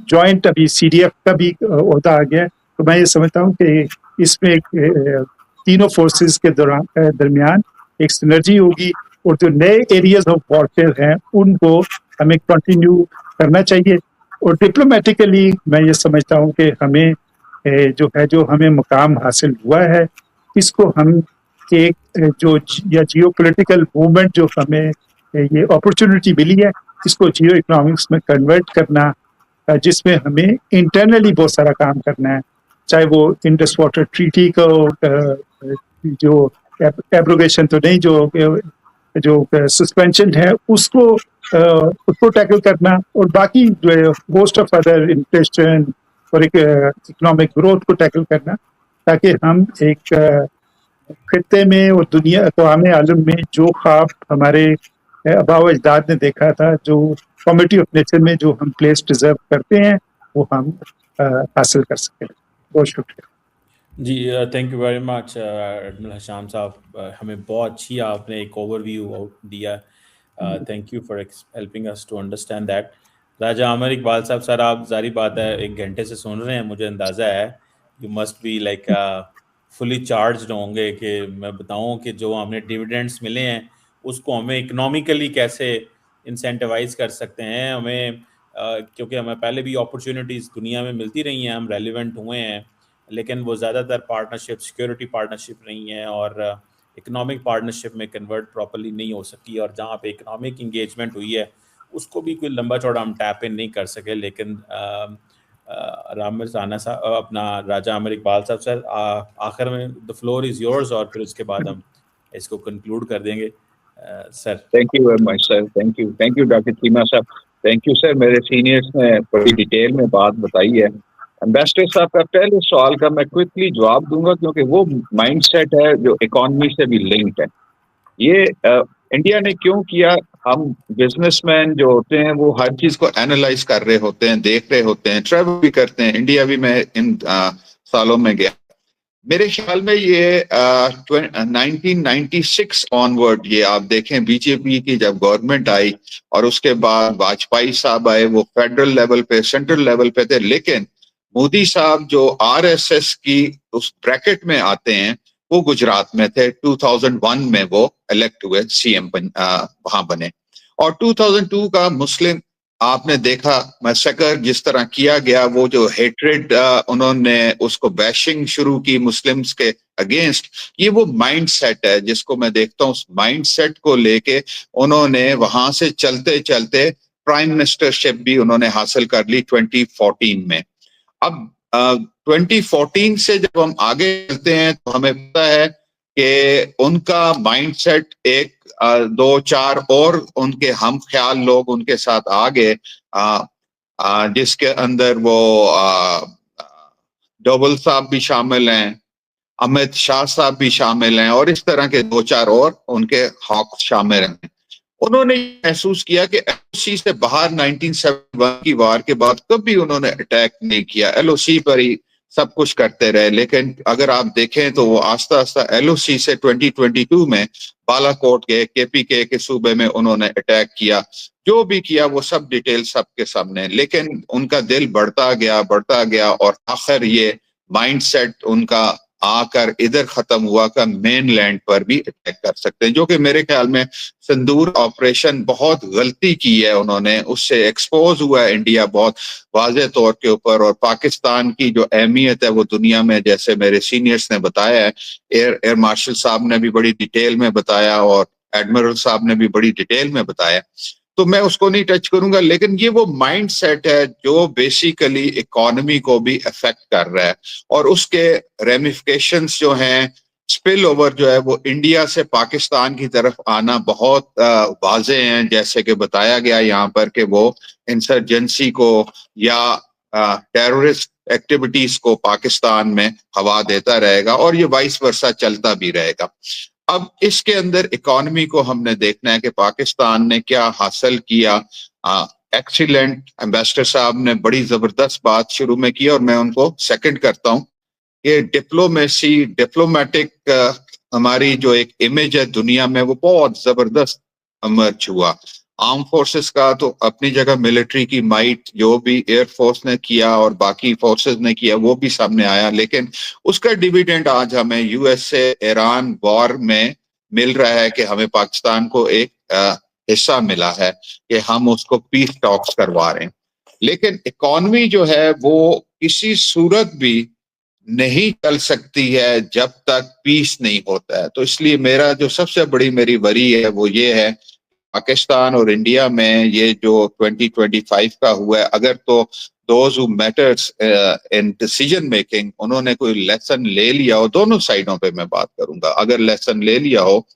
जॉइंट अभी CDF का भी ओहदा आ गया है। तो मैं ये समझता हूँ कि इसमें तीनों फोर्सेस के दरमियान एक सिनर्जी होगी, और जो नए एरियाज ऑफ वॉरफेयर हैं उनको हमें कंटिन्यू करना चाहिए। और डिप्लोमेटिकली मैं ये समझता हूँ कि हमें जो हमें मुकाम हासिल हुआ है, इसको हम एक जो या जियो पोलिटिकल मूवमेंट जो हमें ये अपॉर्चुनिटी मिली है, इसको जियो इकोनॉमिक्स में कन्वर्ट करना, जिसमें हमें इंटरनली बहुत सारा काम करना है, चाहे वो इंडस वाटर ट्रीटी को जो एब्रोगेशन तो नहीं, जो सस्पेंशन है उसको टैकल करना, और बाकी मोस्ट ऑफ अदर इन्फ्लेशन और एक इकोनॉमिक ग्रोथ को टैकल करना, ताकि हम एक खित्ते में और दुनिया अक़वाम आलम में जो ख्वाब हमारे आबा अजदाद ने देखा था, जो कॉमिटी ऑफ नेचर में जो हम प्लेस डिजर्व करते हैं, वो हम हासिल कर सकें। बहुत शुक्रिया जी। Thank you very much admiral Hasham साहब, हमें बहुत अच्छी आपने एक ओवरव्यू दिया। Thank you for helping us to understand that. Raja Aamir Iqbal साहब, सर आप जारी बात है 1 घंटे से सुन रहे हैं, मुझे अंदाज़ा है you must be like fully charged होंगे कि मैं बताऊं कि जो हमें डिविडेंड्स मिले हैं उसको हमें इकोनॉमिकली कैसे इंसेंटिवाइज कर सकते हैं, हमें क्योंकि हमें पहले भी अपॉर्चुनिटीज़ दुनिया में मिलती रही हैं, हम रेलिवेंट हुए हैं, लेकिन वो ज़्यादातर पार्टनरशिप सिक्योरिटी पार्टनरशिप रही हैं और इकोनॉमिक पार्टनरशिप में कन्वर्ट प्रॉपर्ली नहीं हो सकी, और जहाँ पे इकोनॉमिक इंगेजमेंट हुई है उसको भी कोई लंबा चौड़ा हम टैप इन नहीं कर सके। लेकिन राम राना साहब, अपना राजा अमर इकबाल साहब, सर आखिर में द फ्लोर इज़ योर्स, और फिर उसके बाद हम इसको कंक्लूड कर देंगे sir. Thank you very much sir, thank you doctor Cheema साहब, थैंक यू सर। मेरे सीनियर्स ने बड़ी डिटेल में बात बताई है। एम्बेसडर साहब का पहले सवाल का मैं क्विकली जवाब दूंगा, क्योंकि वो माइंडसेट है जो इकोनॉमी से भी लिंक्ड है। ये इंडिया ने क्यों किया, हम बिजनेसमैन जो होते हैं वो हर चीज को एनालाइज कर रहे होते हैं, देख रहे होते हैं, ट्रैवल भी करते हैं। इंडिया भी मैं इन सालों में गया। मेरे ख्याल में ये 1996 ऑनवर्ड, ये आप देखें बीजेपी की जब गवर्नमेंट आई और उसके बाद वाजपेयी साहब आए, वो फेडरल लेवल पे, सेंट्रल लेवल पे थे, लेकिन मोदी साहब जो आरएसएस की उस ब्रैकेट में आते हैं वो गुजरात में थे। 2001 में वो इलेक्ट हुए, सीएम वहां बने। और 2002 का मुस्लिम आपने देखा मैसेकर जिस तरह किया गया, वो जो हेट्रेड उन्होंने उसको बैशिंग शुरू की मुस्लिम्स के अगेंस्ट, ये वो माइंडसेट है जिसको मैं देखता हूँ। उस माइंडसेट को लेके उन्होंने वहां से चलते चलते प्राइम मिनिस्टरशिप भी उन्होंने हासिल कर ली 2014 में। अब 2014 से जब हम आगे चलते हैं तो हमें पता है कि उनका माइंडसेट एक दो चार और उनके हम ख्याल लोग उनके साथ आ गए, जिसके अंदर वो डोवल साहब भी शामिल हैं, अमित शाह साहब भी शामिल हैं, और इस तरह के दो चार और उनके हॉक शामिल हैं। उन्होंने महसूस किया कि एलओसी से बाहर 1971 की वार के बाद कभी उन्होंने अटैक नहीं किया, एलओसी पर ही सब कुछ करते रहे। लेकिन अगर आप देखें तो वो आस्ता आस्ता एलओसी से 2022 में बालाकोट के केपीके के सूबे में उन्होंने अटैक किया। जो भी किया वो सब डिटेल सबके सामने, लेकिन उनका दिल बढ़ता गया और आखिर ये माइंडसेट उनका आकर इधर खत्म हुआ का मेन लैंड पर भी अटैक कर सकते हैं, जो कि मेरे ख्याल में सिंदूर ऑपरेशन बहुत गलती की है उन्होंने, उससे एक्सपोज हुआ है इंडिया बहुत वाज़े तौर के ऊपर। और पाकिस्तान की जो अहमियत है वो दुनिया में, जैसे मेरे सीनियर्स ने बताया है, एयर मार्शल साहब ने भी बड़ी डिटेल में बताया और एडमिरल साहब ने भी बड़ी डिटेल में बताया, तो मैं उसको नहीं टच करूंगा। लेकिन ये वो माइंड सेट है जो बेसिकली इकोनॉमी को भी अफेक्ट कर रहा है, और उसके रेमिफिकेशंस जो हैं, स्पिल ओवर जो है वो इंडिया से पाकिस्तान की तरफ आना बहुत वाज़े हैं। जैसे कि बताया गया यहाँ पर कि वो इंसर्जेंसी को या टेररिस्ट एक्टिविटीज को पाकिस्तान में हवा देता रहेगा, और ये वाइस वर्सा चलता भी रहेगा। अब इसके अंदर इकोनॉमी को हमने देखना है कि पाकिस्तान ने क्या हासिल किया। एक्सीलेंट एम्बेसडर साहब ने बड़ी जबरदस्त बात शुरू में की और मैं उनको सेकंड करता हूँ कि डिप्लोमेसी, डिप्लोमेटिक हमारी जो एक इमेज है दुनिया में वो बहुत जबरदस्त इमर्ज हुआ। आर्म फोर्सेस का तो अपनी जगह मिलिट्री की माइट जो भी एयरफोर्स ने किया और बाकी फोर्सेस ने किया वो भी सामने आया, लेकिन उसका डिविडेंड आज हमें यूएस से ईरान वॉर में मिल रहा है कि हमें पाकिस्तान को एक हिस्सा मिला है कि हम उसको पीस टॉक्स करवा रहे हैं। लेकिन इकोनॉमी जो है वो किसी सूरत भी नहीं चल सकती है जब तक पीस नहीं होता है। तो इसलिए मेरा जो सबसे बड़ी मेरी वरी है वो ये है, पाकिस्तान और इंडिया में ये जो 2025 का हुआ है, अगर तो those who matters in decision making उन्होंने कोई लेसन ले लिया हो, दोनों साइडों पे मैं बात करूंगा, अगर लेसन ले लिया हो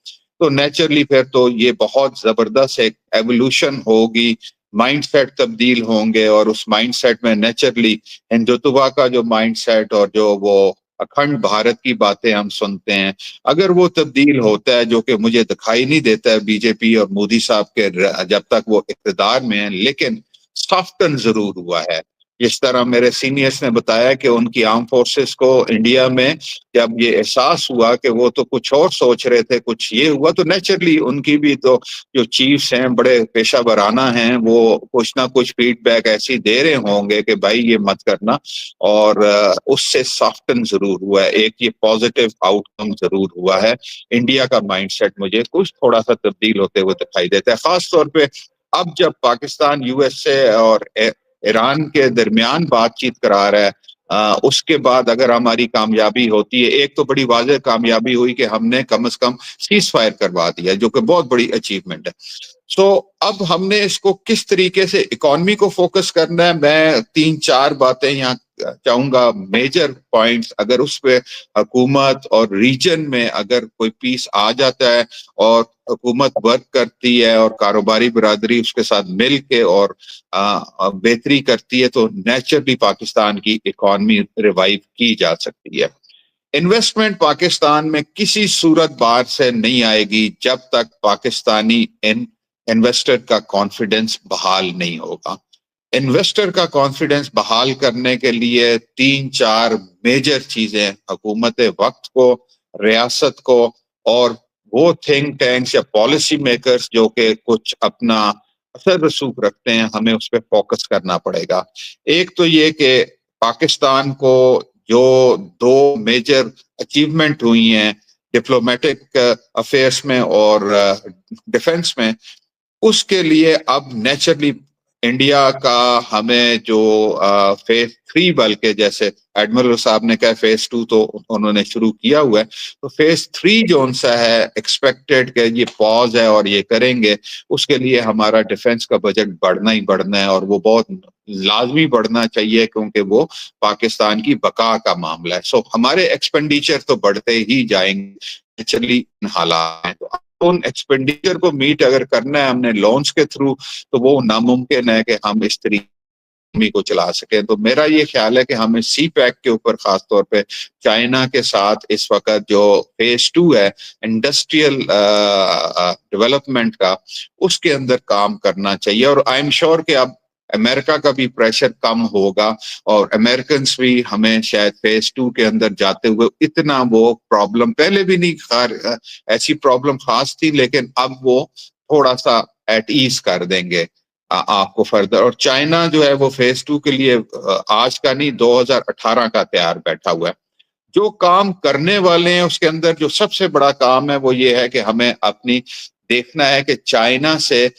तो नेचुरली फिर तो ये बहुत जबरदस्त एक एवोल्यूशन होगी, माइंडसेट तब्दील होंगे, और उस माइंडसेट में नेचुरली हिंदुत्व का जो माइंडसेट और जो वो अखंड भारत की बातें हम सुनते हैं, अगर वो तब्दील होता है, जो कि मुझे दिखाई नहीं देता है बीजेपी और मोदी साहब के जब तक वो इक़्तिदार में हैं, लेकिन सॉफ्टन जरूर हुआ है। जिस तरह मेरे सीनियर्स ने बताया कि उनकी आर्म फोर्सेस को इंडिया में जब ये एहसास हुआ कि वो तो कुछ और सोच रहे थे, कुछ ये हुआ, तो नेचुरली उनकी भी तो जो चीफ्स हैं बड़े पेशा वराना हैं, वो कुछ ना कुछ फीडबैक ऐसी दे रहे होंगे कि भाई ये मत करना, और उससे सॉफ्टन जरूर हुआ है, एक ये पॉजिटिव आउटकम जरूर हुआ है। इंडिया का माइंडसेट मुझे कुछ थोड़ा सा तब्दील होते हुए दिखाई देता है, खास तौर पे अब जब पाकिस्तान यूएसए और ईरान के दरमियान बातचीत करा रहा है, उसके बाद अगर हमारी कामयाबी होती है, एक तो बड़ी वाज़ेह कामयाबी हुई कि हमने कम से कम सीज फायर करवा दिया, जो कि बहुत बड़ी अचीवमेंट है। सो अब हमने इसको किस तरीके से इकोनॉमी को फोकस करना है, मैं 3-4 बातें यहाँ चाहूंगा, मेजर पॉइंट्स। अगर उस पे हुकूमत और रीजन में अगर कोई पीस आ जाता है और हुकूमत वर्क करती है और कारोबारी बिरादरी उसके साथ मिल के और बेहतरी करती है, तो नेचुरली पाकिस्तान की इकोनॉमी रिवाइव की जा सकती है। इन्वेस्टमेंट पाकिस्तान में किसी सूरत बाहर से नहीं आएगी जब तक पाकिस्तानी इन्वेस्टर का कॉन्फिडेंस बहाल नहीं होगा। इन्वेस्टर का कॉन्फिडेंस बहाल करने के लिए 3-4 मेजर चीजें, हुकूमत वक्त को, रियासत को और वो थिंक टैंक्स या पॉलिसी मेकर्स जो कि कुछ अपना असर रसूख रखते हैं, हमें उस पर फोकस करना पड़ेगा। एक तो ये कि पाकिस्तान को जो 2 मेजर अचीवमेंट हुई हैं डिप्लोमेटिक अफेयर्स में और डिफेंस में, उसके लिए अब नेचुरली इंडिया का हमें जो फेज 3, बल्कि जैसे एडमिरल साहब ने कहा फेज 2 तो उन्होंने शुरू किया हुआ है, तो फेज 3 जो सा है एक्सपेक्टेड कि ये पॉज है और ये करेंगे, उसके लिए हमारा डिफेंस का बजट बढ़ना ही बढ़ना है और वो बहुत लाजमी बढ़ना चाहिए क्योंकि वो पाकिस्तान की बका का मामला है। सो हमारे एक्सपेंडिचर तो बढ़ते ही जाएंगे नेचुरली हालात हैं। तो उन एक्सपेंडिचर को मीट अगर करना है हमने लोन्स के थ्रू, तो वो नामुमकिन है कि हम इस तरीके को चला सके। तो मेरा ये ख्याल है कि हमें सी पैक के ऊपर खास तौर पे चाइना के साथ इस वक्त जो फेज 2 है इंडस्ट्रियल डेवलपमेंट का, उसके अंदर काम करना चाहिए। और आई एम श्योर कि अब अमेरिका का भी प्रेशर कम होगा और अमेरिकन भी हमें शायद फेज 2 के अंदर जाते हुए इतना वो प्रॉब्लम, पहले भी नहीं खार ऐसी प्रॉब्लम खास थी, लेकिन अब वो थोड़ा सा एट ईज कर देंगे आपको फर्दर। और चाइना जो है वो फेज 2 के लिए आज का नहीं 2018 का तैयार बैठा हुआ है। जो काम करने वाले हैं उसके अंदर जो सबसे बड़ा काम है वो ये है कि हमें अपनी देखना है कि चाइना से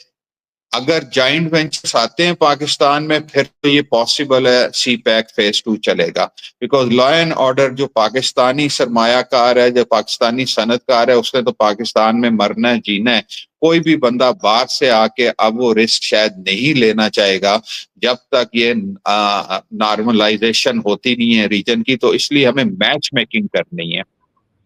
अगर जॉइंट वेंचर्स आते हैं पाकिस्तान में, फिर तो ये पॉसिबल है सी पैक फेज 2 चलेगा। बिकॉज लॉ एंड ऑर्डर जो पाकिस्तानी सरमायाकार है, जो पाकिस्तानी सनतकार है, उसने तो पाकिस्तान में मरना है, जीना है। कोई भी बंदा बाहर से आके अब वो रिस्क शायद नहीं लेना चाहेगा जब तक ये नॉर्मलाइजेशन होती नहीं है रीजन की। तो इसलिए हमें मैच मेकिंग करनी है।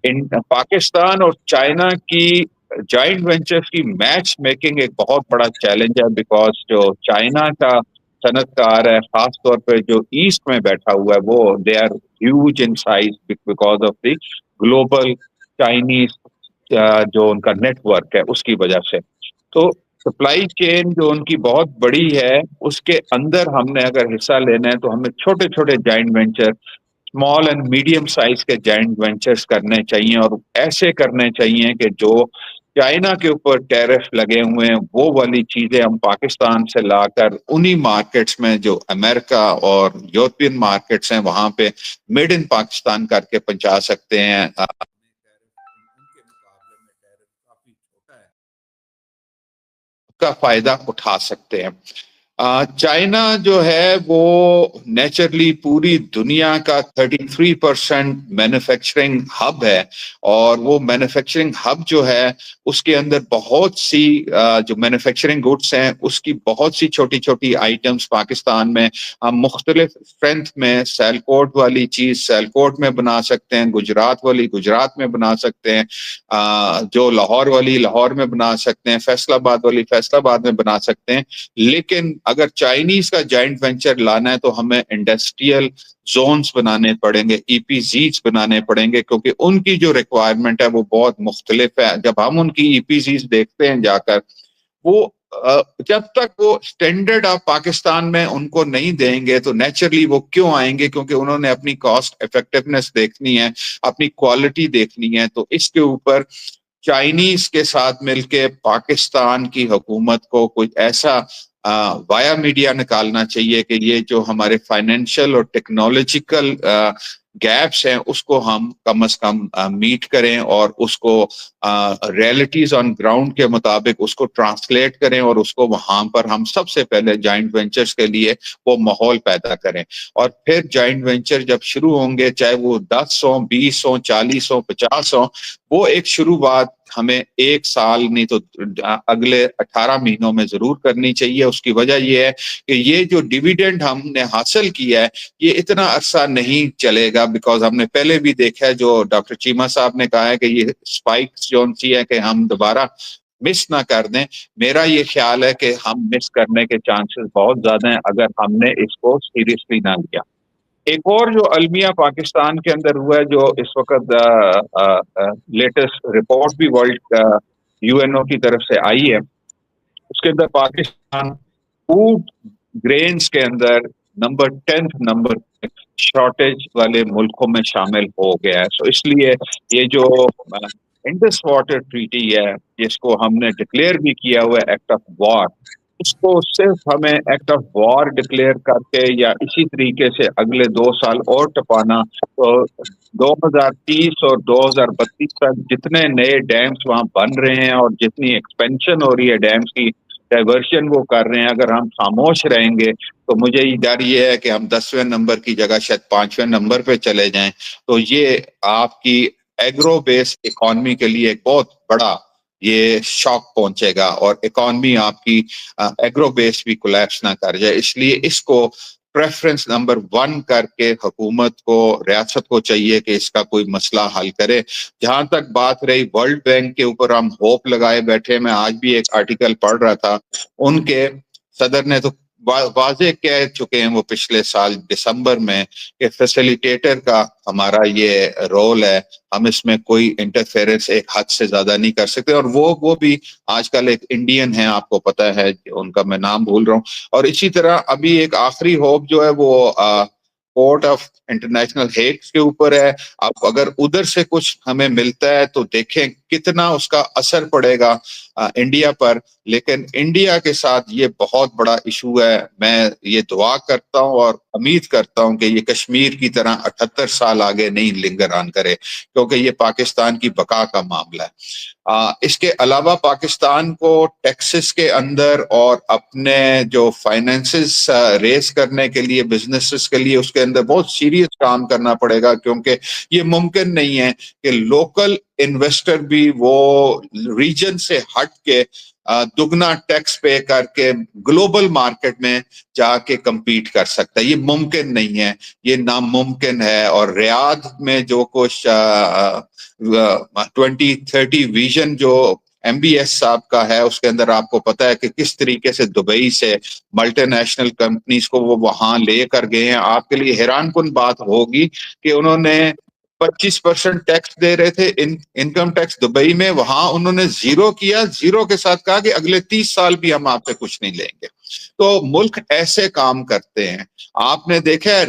इन पाकिस्तान और चाइना की जॉइंट वेंचर्स की मैच मेकिंग एक बहुत बड़ा चैलेंज है, बिकॉज जो चाइना का सनतकार है, खास तौर पे जो ईस्ट में बैठा हुआ है, वो they are huge in size because of the global Chinese जो उनका नेटवर्क है उसकी वजह से। तो सप्लाई चेन जो उनकी बहुत बड़ी है, उसके अंदर हमने अगर हिस्सा लेना है तो हमें छोटे छोटे joint venture, small and medium size के जॉइंट वेंचर्स करने चाहिए और ऐसे करने चाहिए कि जो चाइना के ऊपर टैरिफ लगे हुए हैं वो वाली चीजें हम पाकिस्तान से लाकर उन्हीं मार्केट्स में जो अमेरिका और यूरोपियन मार्केट्स हैं वहां पे मेड इन पाकिस्तान करके पहुंचा सकते हैं। का फायदा उठा सकते हैं। चाइना जो है वो नेचुरली पूरी दुनिया का 33% मैन्युफैक्चरिंग हब है और वो मैन्युफैक्चरिंग हब जो है उसके अंदर बहुत सी जो मैन्युफैक्चरिंग गुड्स हैं उसकी बहुत सी छोटी छोटी आइटम्स पाकिस्तान में हम मुख्तलिफ स्ट्रेंथ में, सैलकोट वाली चीज सैलकोट में बना सकते हैं, गुजरात वाली गुजरात में बना सकते हैं, जो लाहौर वाली लाहौर में बना सकते हैं, फैसलाबाद वाली फैसलाबाद में बना सकते हैं। लेकिन अगर चाइनीज का जॉइंट वेंचर लाना है तो हमें इंडस्ट्रियल जोन्स बनाने पड़ेंगे, ईपीजीज बनाने पड़ेंगे, क्योंकि उनकी जो रिक्वायरमेंट है वो बहुत मुख्तलिफ है। जब हम उनकी ईपीजीज देखते हैं जाकर, वो जब तक वो स्टैंडर्ड ऑफ पाकिस्तान में उनको नहीं देंगे तो नेचुरली वो क्यों आएंगे, क्योंकि उन्होंने अपनी कॉस्ट इफेक्टिवनेस देखनी है, अपनी क्वालिटी देखनी है। तो इसके ऊपर चाइनीज के साथ मिलके पाकिस्तान की हुकूमत को कुछ ऐसा वाया मीडिया निकालना चाहिए कि ये जो हमारे फाइनेंशियल और टेक्नोलॉजिकल गैप्स हैं उसको हम कम से कम मीट करें और उसको रियलिटीज ऑन ग्राउंड के मुताबिक उसको ट्रांसलेट करें और उसको वहां पर हम सबसे पहले जॉइंट वेंचर्स के लिए वो माहौल पैदा करें। और फिर जॉइंट वेंचर जब शुरू होंगे, चाहे वो 10 हो, 20 हो, 40 हो, 50 हो, वो एक शुरुआत हमें 1 साल नहीं तो अगले 18 महीनों में जरूर करनी चाहिए। उसकी वजह ये है कि ये जो डिविडेंड हमने हासिल किया है ये इतना अरसा नहीं चलेगा, बिकॉज हमने पहले भी देखा है, जो डॉक्टर चीमा साहब ने कहा है कि ये स्पाइक्स जो सी है कि हम दोबारा मिस ना कर दें। मेरा ये ख्याल है कि हम मिस करने के चांसेस बहुत ज्यादा हैं अगर हमने इसको सीरियसली ना लिया। एक और जो अलमिया पाकिस्तान के अंदर हुआ है, जो इस वक्त लेटेस्ट रिपोर्ट भी वर्ल्ड यूएनओ की तरफ से आई है, उसके अंदर पाकिस्तान फूड ग्रेन्स के अंदर नंबर 10 शॉर्टेज वाले मुल्कों में शामिल हो गया है। सो इसलिए ये जो इंडस वाटर ट्रीटी है जिसको हमने डिक्लेयर भी किया हुआ है एक्ट ऑफ वॉर, उसको सिर्फ हमें एक्ट ऑफ वॉर डिक्लेयर करके या इसी तरीके से अगले 2 साल और टपाना, तो 2030 और 2032 तक जितने नए डैम्स वहां बन रहे हैं और जितनी एक्सपेंशन हो रही है डैम्स की, डाइवर्शन वो कर रहे हैं, अगर हम खामोश रहेंगे तो मुझे ये डर ये है कि हम 10वें नंबर की जगह शायद 5वें नंबर पे चले जाएं। तो ये आपकी एग्रो बेस्ड इकोनॉमी के लिए एक बहुत बड़ा ये शॉक पहुंचेगा और इकोनॉमी आपकी एग्रो बेस्ड भी कोलैप्स ना कर जाए। इसलिए इसको प्रेफरेंस नंबर 1 करके हुकूमत को, रियासत को चाहिए कि इसका कोई मसला हल करे। जहां तक बात रही वर्ल्ड बैंक के ऊपर हम होप लगाए बैठे, मैं आज भी एक आर्टिकल पढ़ रहा था, उनके सदर ने तो वाजे कह चुके हैं वो पिछले साल दिसंबर में कि फैसिलिटेटर का हमारा ये रोल है, हम इसमें कोई इंटरफेरेंस एक हद से ज्यादा नहीं कर सकते। और वो भी आजकल एक इंडियन है, आपको पता है, उनका मैं नाम भूल रहा हूँ। और इसी तरह अभी एक आखिरी होप जो है वो कोर्ट ऑफ इंटरनेशनल हेग के ऊपर है। अब अगर उधर से कुछ हमें मिलता है तो देखें कितना उसका असर पड़ेगा इंडिया पर। लेकिन इंडिया के साथ ये बहुत बड़ा इशू है। मैं ये दुआ करता हूं और उम्मीद करता हूं कि ये कश्मीर की तरह 78 साल आगे नहीं लिंगर ऑन करे, क्योंकि ये पाकिस्तान की बका का मामला है। इसके अलावा पाकिस्तान को टैक्सेस के अंदर और अपने जो फाइनेंसेस रेस करने के लिए, बिजनेसेस के लिए, उसके अंदर बहुत सीरियस काम करना पड़ेगा, क्योंकि ये मुमकिन नहीं है कि लोकल इन्वेस्टर भी वो रीजन से हट के दुगना टैक्स पे करके ग्लोबल मार्केट में जाके compete कर सकता है। ये मुमकिन नहीं है, ये नामुमकिन है। और रियाद में जो कुछ 2030 विजन जो MBS साहब का है, उसके अंदर आपको पता है कि किस तरीके से दुबई से मल्टीनेशनल कंपनीज को वो वहां लेकर गए हैं। आपके लिए हैरानकुन बात होगी कि उन्होंने 25% टैक्स दे रहे थे इनकम टैक्स दुबई में, वहां उन्होंने जीरो किया, जीरो के साथ कहा कि अगले 30 साल भी हम आपसे कुछ नहीं लेंगे। तो मुल्क ऐसे काम करते हैं। आपने देखा है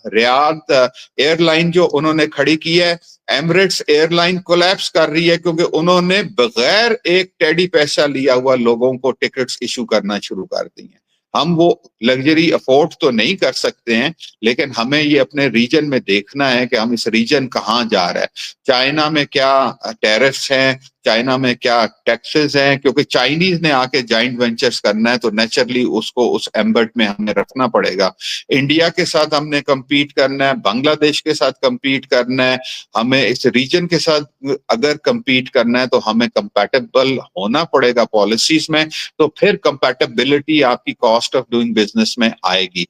रियाद एयरलाइन जो उन्होंने खड़ी की है, एमिरेट्स एयरलाइन कोलैप्स कर रही है क्योंकि उन्होंने बगैर एक टेडी पैसा लिया हुआ लोगों को टिकट्स इशू करना शुरू कर दी है। हम वो लग्जरी अफोर्ड तो नहीं कर सकते हैं, लेकिन हमें ये अपने रीजन में देखना है कि हम इस रीजन कहाँ जा रहा है। चाइना में क्या टैरिफ्स हैं, चाइना में क्या टैक्सेस हैं, क्योंकि चाइनीज ने आके जॉइंट वेंचर्स करना है तो नेचुरली उसको उस एम्बर्ट में हमें रखना पड़ेगा। इंडिया के साथ हमने compete करना है, बांग्लादेश के साथ compete करना है, हमें इस रीजन के साथ अगर compete करना है तो हमें compatible होना पड़ेगा पॉलिसीज में। तो फिर compatibility आपकी कॉस्ट ऑफ डूइंग बिजनेस में आएगी।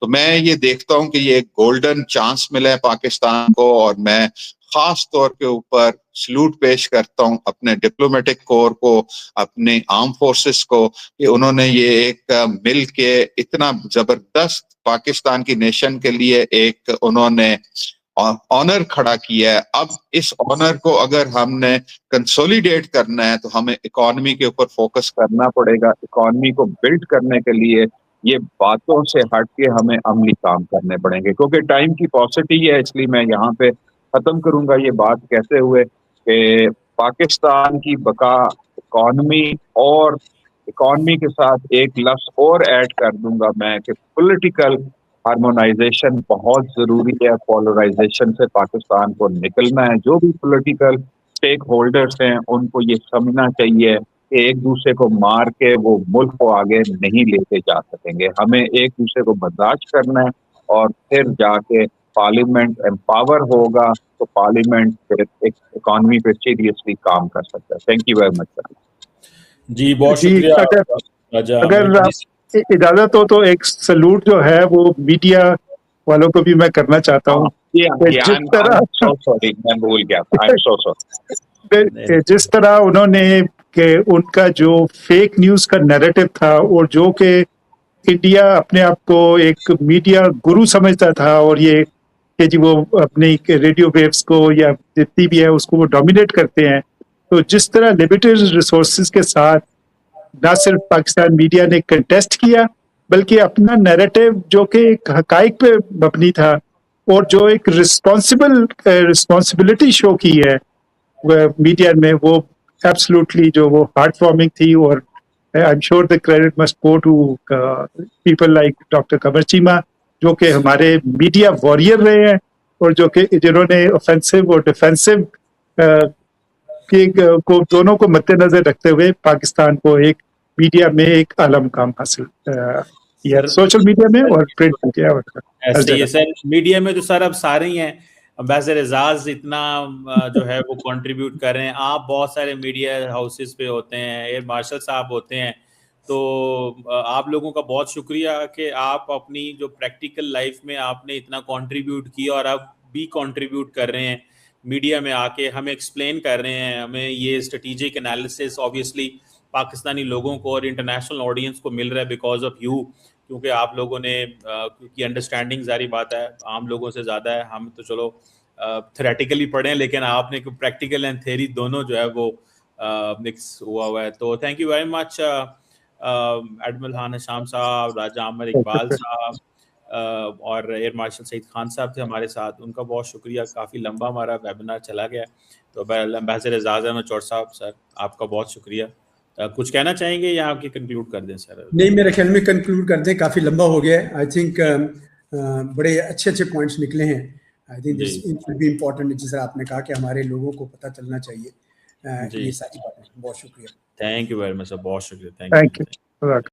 तो मैं ये देखता हूं कि ये एक गोल्डन चांस मिला है पाकिस्तान को, और मैं खास तौर के ऊपर सलूट पेश करता हूं अपने डिप्लोमेटिक कोर को, अपने आर्म फोर्सेस को, कि उन्होंने ये एक मिल के इतना जबरदस्त पाकिस्तान की नेशन के लिए एक उन्होंने ऑनर खड़ा किया है। अब इस ऑनर को अगर हमने कंसोलिडेट करना है तो हमें इकोनॉमी के ऊपर फोकस करना पड़ेगा। इकोनॉमी को बिल्ड करने के लिए ये बातों से हट के हमें अमली काम करने पड़ेंगे, क्योंकि टाइम की पॉसिटी है। इसलिए मैं यहाँ पे खत्म करूंगा ये बात कहते हुए कि पाकिस्तान की बका इकोनॉमी, और इकोनॉमी के साथ एक लफ्ज और ऐड कर दूंगा मैं कि पॉलिटिकल हार्मोनाइजेशन बहुत जरूरी है, पोलराइजेशन से पाकिस्तान को निकलना है। जो भी पॉलिटिकल स्टेक होल्डर्स हैं उनको ये समझना चाहिए कि एक दूसरे को मार के वो मुल्क को आगे नहीं लेके जा सकेंगे। हमें एक दूसरे को बर्दाश्त करना है और फिर जाके पार्लियामेंट एम्पावर होगा तो पार्लियामेंट फिर एक इकॉनमी पे सीरियसली काम कर सकता है। Thank you very much sir. जी बहुत जी, शुक्रिया अगर इजाजत हो तो एक सलूट जो है वो मीडिया वालों को भी मैं करना चाहता हूँ। जिस तरह उन्होंने कि उनका जो फेक न्यूज का नैरेटिव था और जो कि इंडिया अपने आप को एक मीडिया गुरु समझता था और ये कि जी वो अपने रेडियो वेव्स को या जितनी भी है उसको वो डोमिनेट करते हैं, तो जिस तरह लिमिटेड रिसोर्सेज के साथ ना सिर्फ पाकिस्तान मीडिया ने कंटेस्ट किया बल्कि अपना नैरेटिव जो कि एक हकाइक पे मबनी था और जो एक रिस्पॉन्सिबिलिटी शो की है मीडिया में, वो एब्सोल्युटली जो वो हार्ट वार्मिंग थी। और I am sure the credit must go to people like doctor Qamar Cheema जो कि हमारे मीडिया वॉरियर रहे हैं और जो कि जिन्होंने ऑफेंसिव और डिफेंसिव को दोनों को मद्देनजर रखते हुए पाकिस्तान को एक मीडिया में एक आला मुकाम हासिल किया, सोशल मीडिया में और प्रिंट मीडिया। ऐसे ही सर मीडिया में तो सर अब सारे ही हैं। अम्बेसडर एजाज इतना जो है वो कंट्रीब्यूट कर रहे हैं, आप बहुत सारे मीडिया हाउसेस पे होते हैं, एयर मार्शल साहब होते हैं, तो आप लोगों का बहुत शुक्रिया कि आप अपनी जो प्रैक्टिकल लाइफ में आपने इतना कंट्रीब्यूट किया और अब भी कंट्रीब्यूट कर रहे हैं मीडिया में आके, हमें एक्सप्लेन कर रहे हैं, हमें ये स्ट्रेटेजिक एनालिसिस ऑब्वियसली पाकिस्तानी लोगों को और इंटरनेशनल ऑडियंस को मिल रहा है बिकॉज ऑफ यू, क्योंकि आप लोगों ने क्योंकि अंडरस्टैंडिंग जारी बात है आम लोगों से ज़्यादा है। हम तो चलो थ्योरेटिकली पढ़े हैं लेकिन आपने प्रैक्टिकल एंड थ्योरी दोनों जो है वो मिक्स हुआ है। तो thank you very much admiral Khan Hisham साहब, राजा आमिर इकबाल साहब और एयर मार्शल सईद खान साहब थे हमारे साथ, उनका बहुत शुक्रिया। काफ़ी लंबा हमारा वेबिनार चला गया। तो एम्बेसडर एजाज अहमद चौर साहब सर आपका बहुत शुक्रिया। कुछ कहना चाहेंगे या आपकी कंक्लूड कर दें सर? नहीं, मेरे ख्याल में कंक्लूड कर दें, काफ़ी लंबा हो गया है। आई थिंक बड़े अच्छे अच्छे पॉइंट्स निकले हैं। I think this will be important, जिस तरह आपने कहा कि हमारे लोगों को पता चलना चाहिए ये सारी बातें। बहुत शुक्रिया। Thank you very much sir, बहुत शुक्रिया। Thank you.